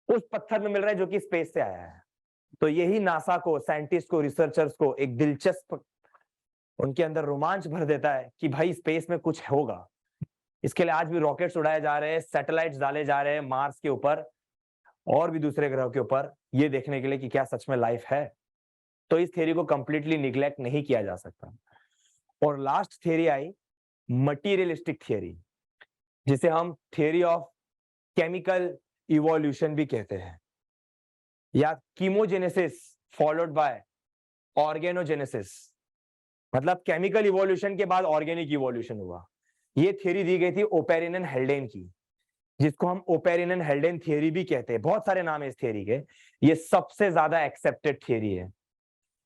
उस पत्थर में मिल रहा है जो कि स्पेस से आया है। तो यही नासा को, साइंटिस्ट को, रिसर्चर्स को एक दिलचस्प, उनके अंदर रोमांच भर देता है कि भाई स्पेस में कुछ होगा। इसके लिए आज भी रॉकेट्स उड़ाए जा रहे हैं, सैटेलाइट्स डाले जा रहे हैं मार्स के ऊपर और भी दूसरे ग्रह के ऊपर, ये देखने के लिए कि क्या सच में लाइफ है। तो इस थियरी को कंप्लीटली निग्लेक्ट नहीं किया जा सकता। और लास्ट थियरी आई मटीरियलिस्टिक थियरी, जिसे हम थियरी ऑफ केमिकल इवोल्यूशन भी कहते हैं, या कीमोजेनेसिस फॉलोड बाय ऑर्गेनोजेनेसिस, मतलब केमिकल इवोल्यूशन के बाद ऑर्गेनिक इवोल्यूशन हुआ। ये थियरी दी गई थी ओपेरिन हेल्डेन की, जिसको हम ओपेरिन हेल्डेन थियरी भी कहते हैं। बहुत सारे नाम है इस थियरी के, ये सबसे ज्यादा एक्सेप्टेड थियरी है।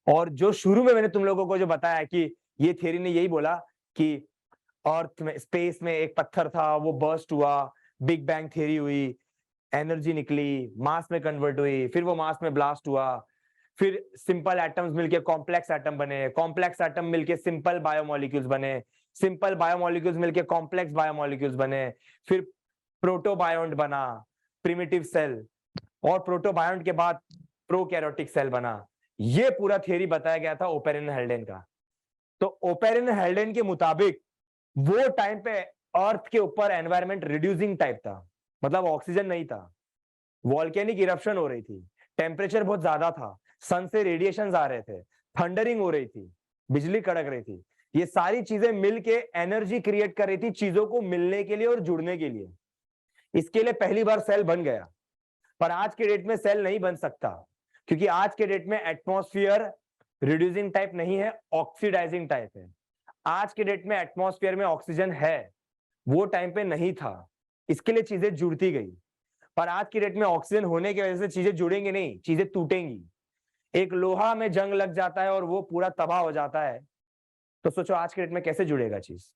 और जो शुरू में मैंने तुम लोगों को जो बताया कि ये थियरी ने यही बोला कि अर्थ में, स्पेस में एक पत्थर था, वो बर्स्ट हुआ, बिग बैंग थियरी हुई, एनर्जी निकली, मास में कन्वर्ट हुई, फिर वो मास में ब्लास्ट हुआ, फिर सिंपल एटम्स मिलके कॉम्प्लेक्स एटम बने, कॉम्प्लेक्स एटम मिलके सिंपल बायोमोलिक्यूल्स बने, सिंपल बायोमोलिक्यूल्स मिलके कॉम्प्लेक्स बायोमोलिक्यूल्स बने, फिर प्रोटोबायोन्ट बना, प्रिमिटिव सेल, और प्रोटोबायोन्ट के बाद प्रोकैरियोटिक सेल बना। ये पूरा थियरी बताया गया था ओपेरिन हेल्डेन का। तो ओपेरिन हेल्डेन के मुताबिक वो टाइम पे अर्थ के ऊपर एनवायरनमेंट रिड्यूसिंग टाइप था, मतलब ऑक्सीजन नहीं था, वॉल्केनिक इरप्शन हो रही थी, टेम्परेचर बहुत ज्यादा था, सन से रेडिएशंस आ रहे थे, थंडरिंग हो रही थी, बिजली कड़क रही थी। ये सारी चीजें मिलके एनर्जी क्रिएट कर रही थी चीजों को मिलने के लिए और जुड़ने के लिए। इसके लिए पहली बार सेल बन गया। पर आज के डेट में सेल नहीं बन सकता, क्योंकि आज के डेट में एटमॉस्फेयर रिड्यूसिंग टाइप नहीं है, ऑक्सीडाइजिंग टाइप है। आज के डेट में एटमॉस्फेयर में ऑक्सीजन है, वो टाइम पे नहीं था, इसके लिए चीजें जुड़ती गई। पर आज की डेट में ऑक्सीजन होने की वजह से चीजें जुड़ेंगी नहीं, चीजें टूटेंगी। एक लोहा में जंग लग जाता है और वो पूरा तबाह हो जाता है, तो सोचो आज के डेट में कैसे जुड़ेगा चीज।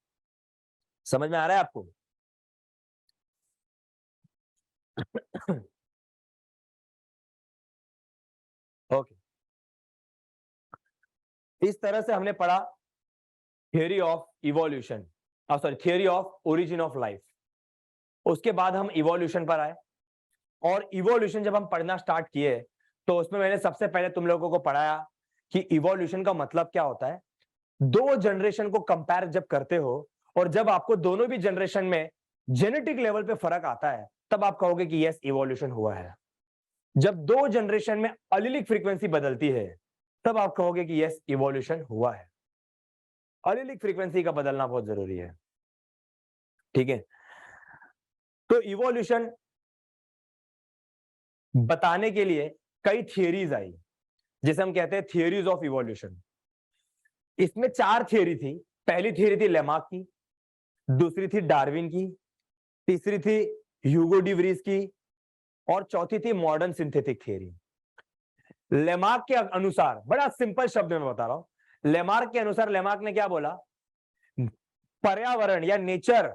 समझ में आ रहा है आपको? ओके, इस तरह से हमने पढ़ा theory of evolution, sorry theory of origin of life. उसके बाद हम इवोल्यूशन पर आए, और इवोल्यूशन जब हम पढ़ना स्टार्ट किए तो उसमें मैंने सबसे पहले तुम लोगों को पढ़ाया कि इवोल्यूशन का मतलब क्या होता है। दो जनरेशन को कंपेयर जब करते हो और जब आपको दोनों भी जनरेशन में जेनेटिक लेवल पे फर्क आता है तब आप कहोगे कि यस इवोल्यूशन हुआ है। जब दो जनरेशन में अलिलिक फ्रीक्वेंसी बदलती है तब आप कहोगे कि यस इवोल्यूशन हुआ है। अलिलिक फ्रीक्वेंसी का बदलना बहुत जरूरी है, ठीक है। तो इवोल्यूशन बताने के लिए कई थियरीज आई, जिसे हम कहते हैं थियरीज ऑफ इवोल्यूशन। इसमें 4 थियरी थी। पहली थियरी थी लेमार्क की, दूसरी थी डार्विन की, तीसरी थी ह्यूगो डी व्रीज की और चौथी थी मॉडर्न सिंथेटिक थियरी। लेमार्क के अनुसार, बड़ा सिंपल शब्द में बता रहा हूं, लेमार्क के अनुसार लेमार्क ने क्या बोला, पर्यावरण या नेचर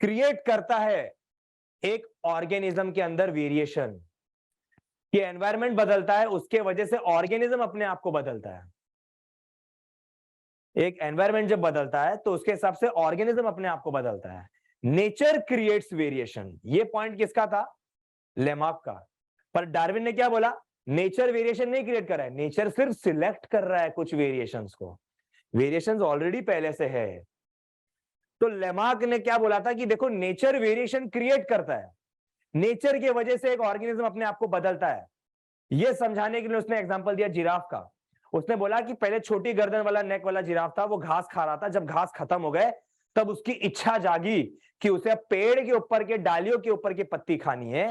क्रिएट करता है एक ऑर्गेनिज्म के अंदर वेरिएशन, कि एनवायरनमेंट बदलता है उसके वजह से ऑर्गेनिज्म अपने आप को बदलता है। एक एनवायरनमेंट जब बदलता है तो उसके हिसाब से ऑर्गेनिज्म अपने आप को बदलता है। नेचर क्रिएट्स वेरिएशन, ये पॉइंट किसका था, लेमार्क का। पर डार्विन ने क्या बोला, नेचर वेरिएशन नहीं क्रिएट कर रहा है, नेचर सिर्फ सिलेक्ट कर रहा है कुछ वेरिएशंस को, वेरिएशंस ऑलरेडी पहले से है। तो लेमार्क ने क्या बोला था कि देखो नेचर वेरिएशन क्रिएट करता है, नेचर की वजह से एक ऑर्गेनिज्म अपने आप को बदलता है। यह समझाने के लिए उसने एग्जांपल दिया जिराफ का। उसने बोला कि पहले छोटी गर्दन वाला नेक वाला जिराफ था, वो घास खा रहा था, जब घास खत्म हो गए तब उसकी इच्छा जागी कि उसे पेड़ के ऊपर के डालियों के ऊपर की पत्ती खानी है।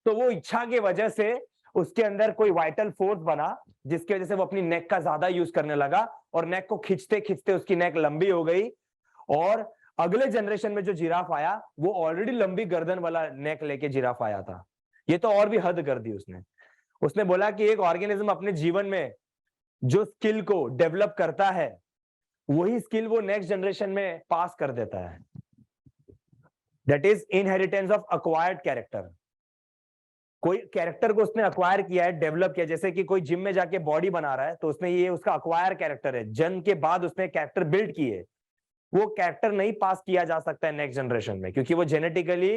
तो वो इच्छा की वजह से उसके अंदर कोई वाइटल फोर्स बना जिसकी वजह से वो अपनी नेक का ज्यादा यूज करने लगा और नेक को खींचते खींचते उसकी नेक लंबी हो गई और अगले जनरेशन में जो जिराफ आया वो ऑलरेडी लंबी गर्दन वाला नेक लेके जिराफ आया था। ये तो और भी हद कर दी उसने बोला कि एक ऑर्गेनिज्म अपने जीवन में जो स्किल को डेवलप करता है वही स्किल वो नेक्स्ट जनरेशन में पास कर देता है। That is inheritance of acquired character. कोई कैरेक्टर को उसने अक्वायर किया है, डेवलप किया, जैसे कि कोई जिम में जाके बॉडी बना रहा है तो उसने ये उसका अक्वायर कैरेक्टर है, जन्म के बाद उसने कैरेक्टर बिल्ड की है। वो कैरेक्टर नहीं पास किया जा सकता है नेक्स्ट जनरेशन में क्योंकि वो जेनेटिकली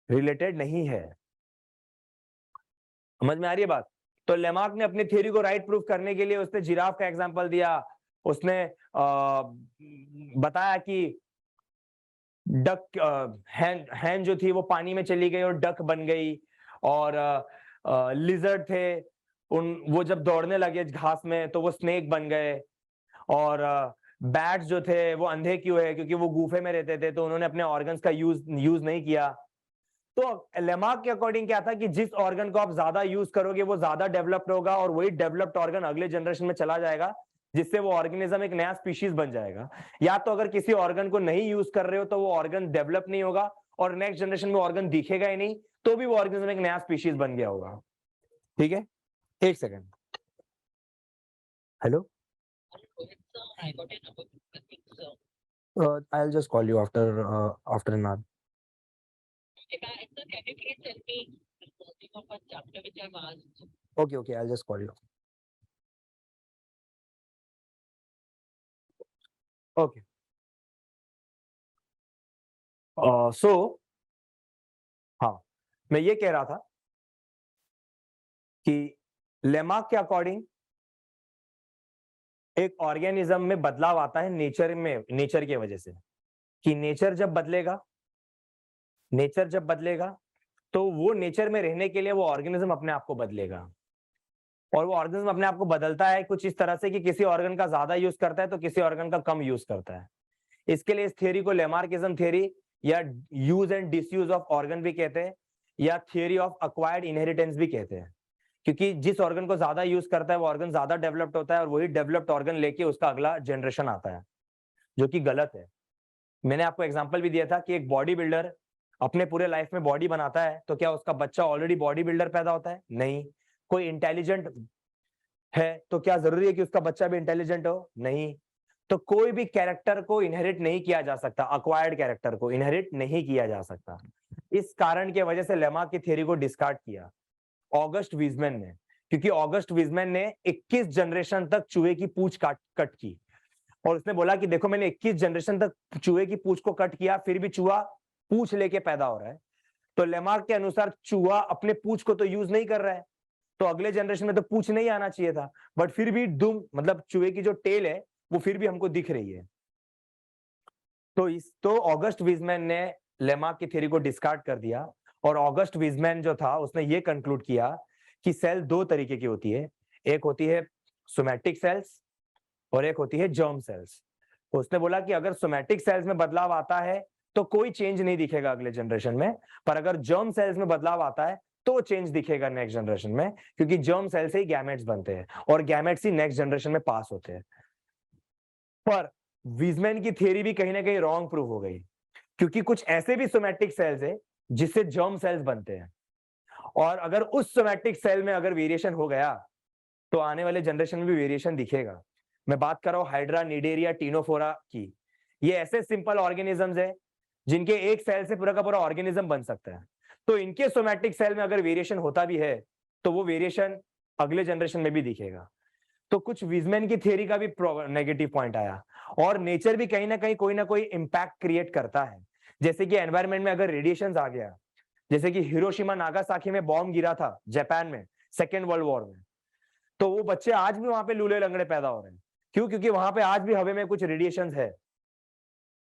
रिलेटेड नहीं है। समझ में आ रही है बात। तो लेमार्क ने अपनी थ्योरी को राइट प्रूफ करने के लिए उसने जिराफ का एग्जांपल दिया। उसने बताया कि डक हैन जो थी वो पानी में चली गई और डक बन गई, और लिजर्ड थे वो जब दौड़ने लगे घास में तो वो स्नेक बन गए, और बैट्स जो थे वो अंधे क्यों है, क्योंकि वो गुफे में रहते थे तो उन्होंने अपने ऑर्गन्स का यूज नहीं किया। तो लेमार्क के अकॉर्डिंग क्या था कि जिस ऑर्गन को आप ज्यादा यूज करोगे वो ज्यादा डेवलप्ड होगा और वही डेवलप्ड ऑर्गन अगले जनरेशन में चला जाएगा, जिससे वो ऑर्गेनिज्म एक नया स्पीशीज बन जाएगा। या तो अगर किसी ऑर्गन को नहीं यूज कर रहे हो तो वो ऑर्गन डेवलप नहीं होगा और नेक्स्ट जनरेशन में ऑर्गन दिखेगा ही नहीं, तो भी वो ऑर्गेनिज्म एक नया स्पीशीज बन गया होगा। ठीक है, एक second. Hello, I'll just call you after an hour. Okay, I'll just call you. Okay. So, हाँ, मैं ये कह रहा था कि लेमार्क के अकॉर्डिंग एक ऑर्गेनिज्म में बदलाव आता है नेचर की वजह से, कि नेचर जब बदलेगा तो वो नेचर में रहने के लिए वो ऑर्गेनिज्म अपने आप को बदलेगा, और वो ऑर्गेनिज्म अपने आप को बदलता है कुछ इस तरह से कि किसी ऑर्गन का ज्यादा यूज करता है तो किसी ऑर्गन का कम यूज करता है। इसके लिए इस थियरी को लेमार्किज्म थियरी या use and disuse of organ भी कहते हैं, या थियरी ऑफ अक्वायर्ड इनहेरिटेंस भी कहते हैं, क्योंकि जिस ऑर्गन को ज्यादा यूज करता है वो ऑर्गन ज्यादा डेवलप्ड होता है और वही डेवलप्ड ऑर्गन लेके उसका अगला जनरेशन आता है, जो कि गलत है। मैंने आपको एग्जांपल भी दिया था कि एक बॉडी बिल्डर अपने पूरे लाइफ में बॉडी बनाता है तो क्या उसका बच्चा ऑलरेडी बॉडी बिल्डर पैदा होता है? नहीं। कोई इंटेलिजेंट है तो क्या जरूरी है कि उसका बच्चा भी इंटेलिजेंट हो? नहीं। तो कोई भी कैरेक्टर को इनहेरिट नहीं किया जा सकता, अक्वायर्ड कैरेक्टर को इनहेरिट नहीं किया जा सकता। इस कारण की वजह से लेमार्क की थ्योरी को डिस्कार्ड किया ऑगस्ट वीजमैन ने, क्योंकि ऑगस्ट वीजमैन ने 21 जनरेशन तक चूहे की पूंछ कट की, और उसने बोला कि देखो मैंने 21 जनरेशन तक चूहे की पूंछ को कट किया, फिर भी चूहा पूंछ लेके पैदा हो रहा है। तो लेमार्क के अनुसार चूहा अपने पूंछ को तो यूज नहीं कर रहा है, तो अगले जनरेशन में तो पूंछ नहीं आना चाहिए था, बट फिर भी दुम मतलब चूहे की जो टेल है वो फिर भी हमको दिख रही है। तो ऑगस्ट वीजमैन ने लेमार्क की थ्योरी को डिस्कार्ड कर दिया और ऑगस्ट वीजमैन जो था उसने ये कंक्लूड किया कि सेल दो तरीके की होती है, एक होती है सोमैटिक सेल्स और एक होती है जर्म सेल्स। उसने बोला कि अगर सोमैटिक सेल्स में बदलाव आता है तो कोई चेंज नहीं दिखेगा अगले जनरेशन में, पर अगर जर्म सेल्स में बदलाव आता है तो चेंज दिखेगा नेक्स्ट जनरेशन में, क्योंकि जर्म सेल से ही गैमेट्स बनते हैं और गैमेट्स ही नेक्स्ट जनरेशन में पास होते हैं। पर वीजमैन की थ्योरी भी कहीं ना कहीं रॉन्ग प्रूव हो गई, क्योंकि कुछ ऐसे भी सोमैटिक सेल्स है जिससे जर्म सेल्स बनते हैं, और अगर उस सोमैटिक सेल में अगर वेरिएशन हो गया तो आने वाले जनरेशन में भी वेरिएशन दिखेगा। मैं बात कर रहा हूं हाइड्रा, निडेरिया, टीनोफोरा की। ये ऐसे सिंपल ऑर्गेनिजम्स है जिनके एक सेल से पूरा का पूरा ऑर्गेनिज्म बन सकता है। तो इनके सोमैटिक सेल में अगर वेरिएशन होता भी है तो वो वेरिएशन अगले जनरेशन में भी दिखेगा। तो कुछ वीजमैन की थ्योरी का भी नेगेटिव पॉइंट आया, और नेचर भी कहीं ना कोई इंपैक्ट क्रिएट करता है। जैसे कि एनवायरमेंट में अगर रेडिएशन आ गया, जैसे कि हिरोशिमा नागासाकी में बॉम्ब गिरा था जापान में सेकेंड वर्ल्ड वॉर में, तो वो बच्चे आज भी वहां पे लूले लंगड़े पैदा हो रहे हैं। क्यों? क्योंकि वहां पे आज भी हवा में कुछ रेडिएशंस है।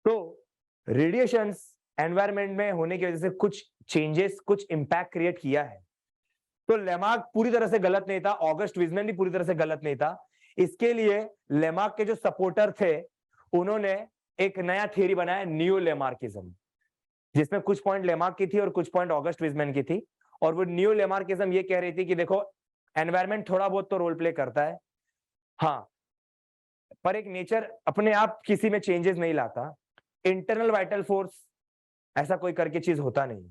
तो रेडिएशंस एनवायरमेंट में होने की वजह से कुछ चेंजेस, कुछ इंपैक्ट क्रिएट किया है। तो लेमार्क पूरी तरह से गलत नहीं था, ऑगस्ट वीजमैन भी पूरी तरह से गलत नहीं था। इसके लिए लेमार्क के जो सपोर्टर थे उन्होंने एक नया थ्योरी बनाया, न्यू लेमार्किज्म, जिसमें कुछ पॉइंट लेमार्क की थी और कुछ पॉइंट ऑगस्ट वीजमैन की थी। और वो न्यू लेमार्किज्म ये कह रही थी कि देखो एनवायरमेंट थोड़ा बहुत तो रोल प्ले करता है, हाँ, पर एक नेचर अपने आप किसी में चेंजेस नहीं लाता। इंटरनल वाइटल फोर्स ऐसा कोई करके चीज होता नहीं,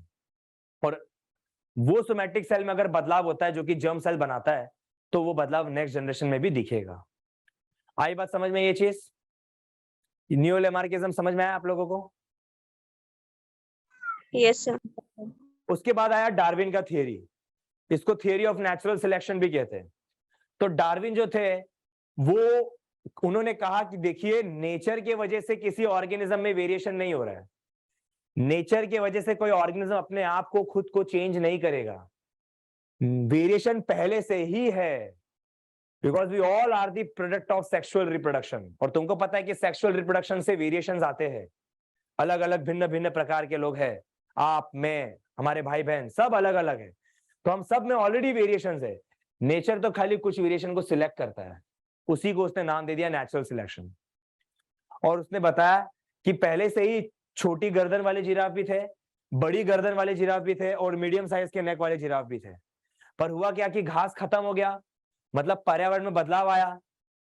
और वो सोमैटिक सेल में अगर बदलाव होता है जो कि जर्म सेल बनाता है तो वो बदलाव नेक्स्ट जनरेशन में भी दिखेगा। आई बात समझ में? ये चीज न्यू लेमार्किज्म समझ में आया आप लोगों को?
Yes sir.
उसके बाद आया डार्विन का थियरी, इसको थियरी ऑफ नेचुरल सिलेक्शन भी कहते हैं। तो डार्विन जो थे वो उन्होंने कहा कि देखिए नेचर के वजह से किसी ऑर्गेनिज्म में वेरिएशन नहीं हो रहा है, नेचर के वजह से कोई ऑर्गेनिज्म अपने आप को खुद को चेंज नहीं करेगा, वेरिएशन पहले से ही है, because we all are the product of sexual reproduction. और तुमको पता है कि सेक्सुअल रिप्रोडक्शन से वेरिएशंस आते हैं, अलग अलग भिन्न भिन्न प्रकार के लोग हैं, आप, मैं, हमारे भाई बहन सब अलग अलग है, तो हम सब में ऑलरेडी वेरिएशंस है। नेचर तो खाली कुछ वेरिएशन को सिलेक्ट करता है, उसी को उसने नाम दे दिया नेचुरल सिलेक्शन। और उसने बताया कि पहले से ही छोटी गर्दन वाले जिराफ भी थे, बड़ी गर्दन वाले जिराफ भी थे, और मीडियम साइज के नेक वाले जिराफ भी थे। पर हुआ क्या कि घास खत्म हो गया, मतलब पर्यावरण में बदलाव आया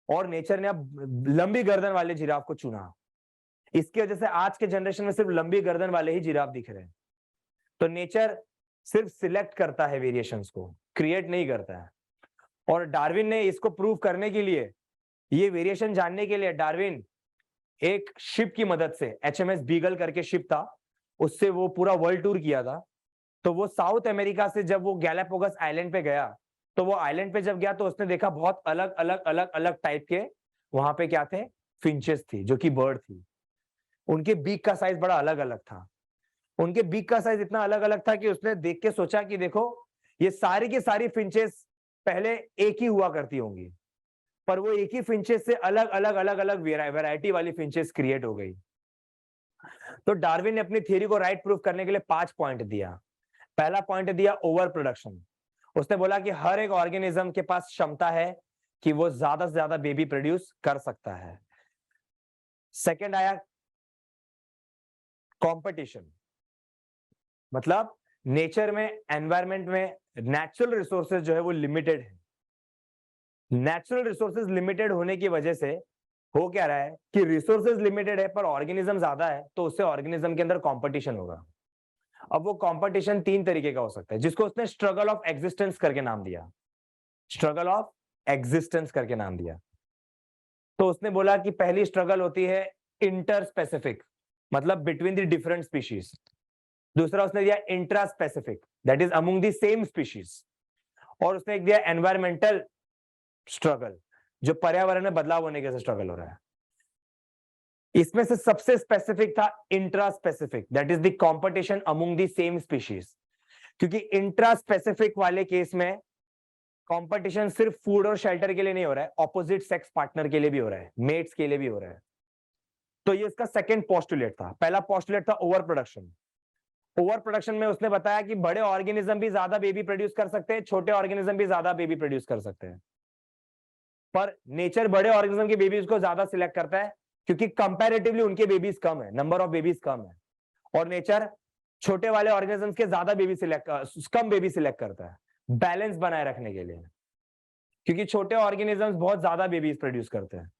और नेचर ने अब लंबी गर्दन वाले जिराफ को चुना। इसकी वजह से आज के जनरेशन में सिर्फ लंबी गर्दन वाले ही जिराफ दिख रहे हैं। तो नेचर सिर्फ सिलेक्ट करता है वेरिएशंस को, क्रिएट नहीं करता है। और डार्विन ने इसको प्रूव करने के लिए, ये वेरिएशन जानने के लिए डार्विन एक शिप की मदद से, HMS बीगल करके शिप था, उससे वो पूरा वर्ल्ड टूर किया था। तो वो साउथ अमेरिका से जब वो गैलापागोस आइलैंड पे गया, तो वो आइलैंड पे जब गया तो उसने देखा बहुत अलग अलग अलग अलग टाइप के वहां पे क्या थे, फिंचेस थी, जो कि बर्ड थी। उनके बीक का साइज बड़ा अलग अलग था, उनके बीक का साइज इतना अलग अलग था कि उसने देख के सोचा कि देखो ये सारी की सारी फिंचेस पहले एक ही हुआ करती होंगी, पर वो एक ही फिंचेस से अलग अलग अलग अलग वैरायटी वाली फिंचेस क्रिएट हो गई। तो डार्विन ने अपनी थ्योरी को राइट प्रूफ करने के लिए 5 पॉइंट दिया। पहला पॉइंट दिया ओवर प्रोडक्शन। उसने बोला कि हर एक ऑर्गेनिज्म के पास क्षमता है कि वो ज्यादा से ज्यादा बेबी प्रोड्यूस कर सकता है। सेकंड आया कंपटीशन, मतलब नेचर में, एनवायरमेंट में नेचुरल रिसोर्सेज जो है वो लिमिटेड है। नेचुरल रिसोर्सेज लिमिटेड होने की वजह से हो क्या रहा है कि रिसोर्सेज लिमिटेड है पर ऑर्गेनिज्म ज्यादा है, तो उससे ऑर्गेनिज्म के अंदर कंपटीशन होगा। अब वो कंपटीशन 3 तरीके का हो सकता है, जिसको उसने स्ट्रगल ऑफ एग्जिस्टेंस करके नाम दिया, स्ट्रगल ऑफ एग्जिस्टेंस करके नाम दिया। तो उसने बोला कि पहली स्ट्रगल होती है इंटर स्पेसिफिक, मतलब बिटवीन द डिफरेंट स्पीशीज। दूसरा उसने दिया intra specific, that is among the same species. और उसने एक दिया एनवायरमेंटल स्ट्रगल, जो पर्यावरण में बदलाव होने के स्ट्रगल हो रहा है। इसमें से सबसे स्पेसिफिक था intra specific, that is the competition among the same species. क्योंकि इंट्रा स्पेसिफिक वाले केस में कंपटीशन सिर्फ फूड और शेल्टर के लिए नहीं हो रहा है, ऑपोजिट सेक्स पार्टनर के लिए भी हो रहा है, मेट्स के लिए भी हो रहा है। तो ये इसका सेकंड पोस्टुलेट था। पहला पोस्टुलेट था ओवर प्रोडक्शन। ओवर प्रोडक्शन में उसने बताया कि बड़े ऑर्गेनिज्म भी ज्यादा बेबी प्रोड्यूस कर सकते हैं, छोटे ऑर्गेनिज्म भी ज्यादा बेबी प्रोड्यूस कर सकते हैं, पर नेचर बड़े ऑर्गेनिज्म के बेबीज को ज्यादा सिलेक्ट करता है क्योंकि कंपैरेटिवली उनके बेबीज कम है, नंबर ऑफ बेबीज कम है, और नेचर छोटे वाले ऑर्गेनिजम्स के ज्यादा बेबी कम बेबी सिलेक्ट करता है बैलेंस बनाए रखने के लिए, क्योंकि छोटे ऑर्गेनिजम्स बहुत ज्यादा बेबीज प्रोड्यूस करते हैं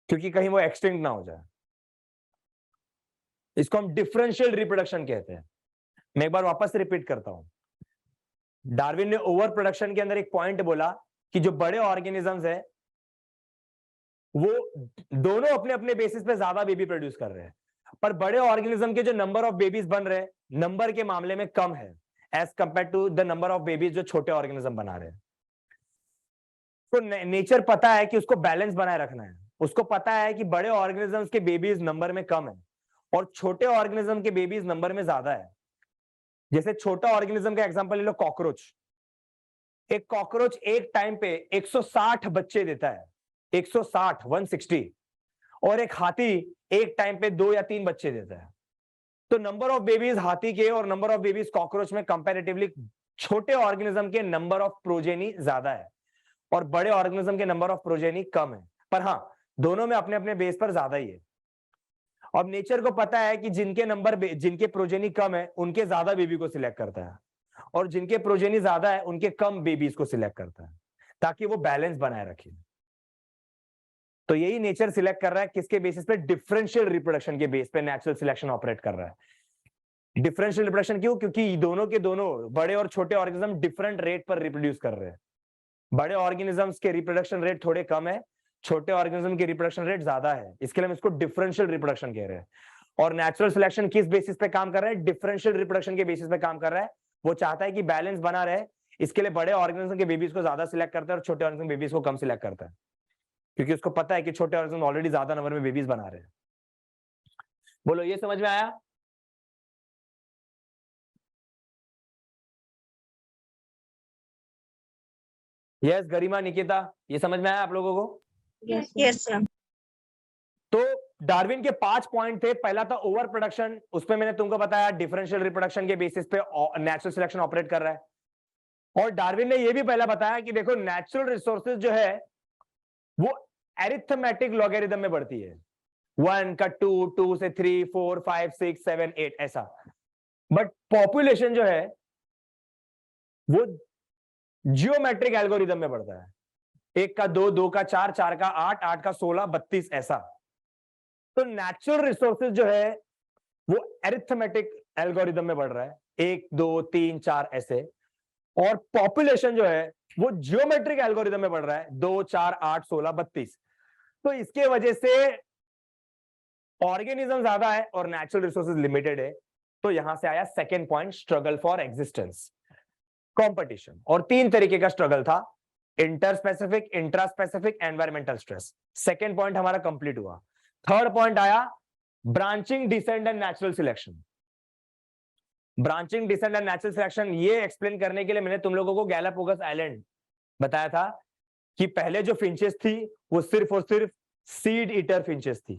क्योंकि कहीं वो एक्सटिंक्ट ना हो जाए। इसको हम डिफरेंशियल रिप्रोडक्शन कहते हैं। मैं एक बार वापस रिपीट करता हूं। डार्विन ने ओवर प्रोडक्शन के अंदर एक पॉइंट बोला कि जो बड़े ऑर्गेनिजम्स है वो दोनों अपने अपने बेसिस पे ज्यादा बेबी प्रोड्यूस कर रहे हैं, पर बड़े ऑर्गेनिज्म के जो नंबर ऑफ बेबीज बन रहे हैं नंबर के मामले में कम है as compare to the number of babies जो छोटे ऑर्गेनिज्म बना रहे हैं। तो नेचर पता है कि उसको बैलेंस बनाए रखना है, उसको पता है कि बड़े ऑर्गेनिजम्स के बेबीज नंबर में कम है और छोटे ऑर्गेनिज्म के बेबीज नंबर में ज्यादा है। जैसे छोटा ऑर्गेनिज्म का एग्जांपल ले लो, कॉकरोच। एक कॉकरोच एक टाइम पे 160 बच्चे देता है, 160 और एक हाथी एक टाइम पे 2 या 3 बच्चे देता है। तो नंबर ऑफ बेबीज हाथी के और नंबर ऑफ बेबीज कॉकरोच में कंपैरेटिवली छोटे ऑर्गेनिज्म के नंबर ऑफ प्रोजेनी ज्यादा है और बड़े ऑर्गेनिज्म के नंबर ऑफ प्रोजेनी कम है, पर हाँ दोनों में अपने अपने बेस पर ज्यादा ही है। अब नेचर को पता है कि जिनके प्रोजेनी कम है उनके ज्यादा बेबी को सिलेक्ट करता है और जिनके प्रोजेनी ज्यादा है उनके कम बेबीज को सिलेक्ट करता है ताकि वो बैलेंस बनाए रखे। तो यही नेचर सिलेक्ट कर रहा है किसके बेसिस पे? डिफरेंशियल रिप्रोडक्शन के बेस पे नेचुरल सिलेक्शन ऑपरेट कर रहा है। डिफरेंशियल रिप्रोडक्शन क्यों? क्योंकि दोनों के दोनों बड़े और छोटे ऑर्गेनिज्म डिफरेंट रेट पर रिप्रोड्यूस कर रहे हैं। बड़े ऑर्गेनिजम्स के रिप्रोडक्शन रेट थोड़े कम है, छोटे ऑर्गेनिज्म के रिप्रोडक्शन रेट ज्यादा है, इसके लिए हम इसको डिफरेंशियल रिप्रोडक्शन कह रहे हैं। और नेचुरल सिलेक्शन किस बेसिस पे काम कर रहा है? डिफरेंशियल रिप्रोडक्शन के बेसिस पे काम कर रहा है। वो चाहता है कि बैलेंस बना रहे, इसके लिए बड़े ऑर्गेनिज्म के बेबीज को ज्यादा सिलेक्ट करता है और छोटे ऑर्गेनिज्म बेबीज को कम सिलेक्ट करता है, क्योंकि उसको पता है कि छोटे ऑर्गेनिज्म ऑलरेडी ज्यादा नंबर में बेबीज बना रहे हैं। बोलो, ये समझ में आया? यस गरिमा, निकिता, ये समझ में आया आप लोगों को?
Yes sir.
तो डार्विन के 5 पॉइंट थे। पहला था ओवर प्रोडक्शन, उसमें मैंने तुमको बताया डिफरेंशियल रिप्रोडक्शन के बेसिस पे नेचुरल सिलेक्शन ऑपरेट कर रहा है। और डार्विन ने यह भी पहला बताया कि देखो नेचुरल रिसोर्सेज जो है वो एरिथमेटिक लॉगरिथम में बढ़ती है, 1 का 2, 2 से 3, 4, 5, 6, 7, 8 ऐसा। बट पॉपुलेशन जो है वो जियोमेट्रिक एल्गोरिथम में बढ़ता है, 1 का 2, 2 का 4, 4 का 8, 8 का 16, 32 ऐसा। तो नेचुरल रिसोर्सेज जो है वो एरिथमेटिक एल्गोरिथम में बढ़ रहा है, 1, 2, 3, 4 ऐसे। और पॉपुलेशन जो है वो जियोमेट्रिक एल्गोरिथम में बढ़ रहा है, 2, 4, 8, 16, 32। तो इसके वजह से ऑर्गेनिज्म ज्यादा है और नेचुरल रिसोर्सेज लिमिटेड है। तो यहां से आया second point, struggle for existence, competition. और 3 तरीके का स्ट्रगल था, interspecific, intraspecific, environmental stress. Second point हमारा कंप्लीट हुआ। थर्ड पॉइंट आया branching, descend and natural selection. Branching, descend and natural selection ये एक्सप्लेन करने के लिए मैंने तुम लोगों को गैलापागोस आइलैंड बताया था कि पहले जो फिंचेस थी वो सिर्फ और सिर्फ सीड ईटर फिंचेस थी,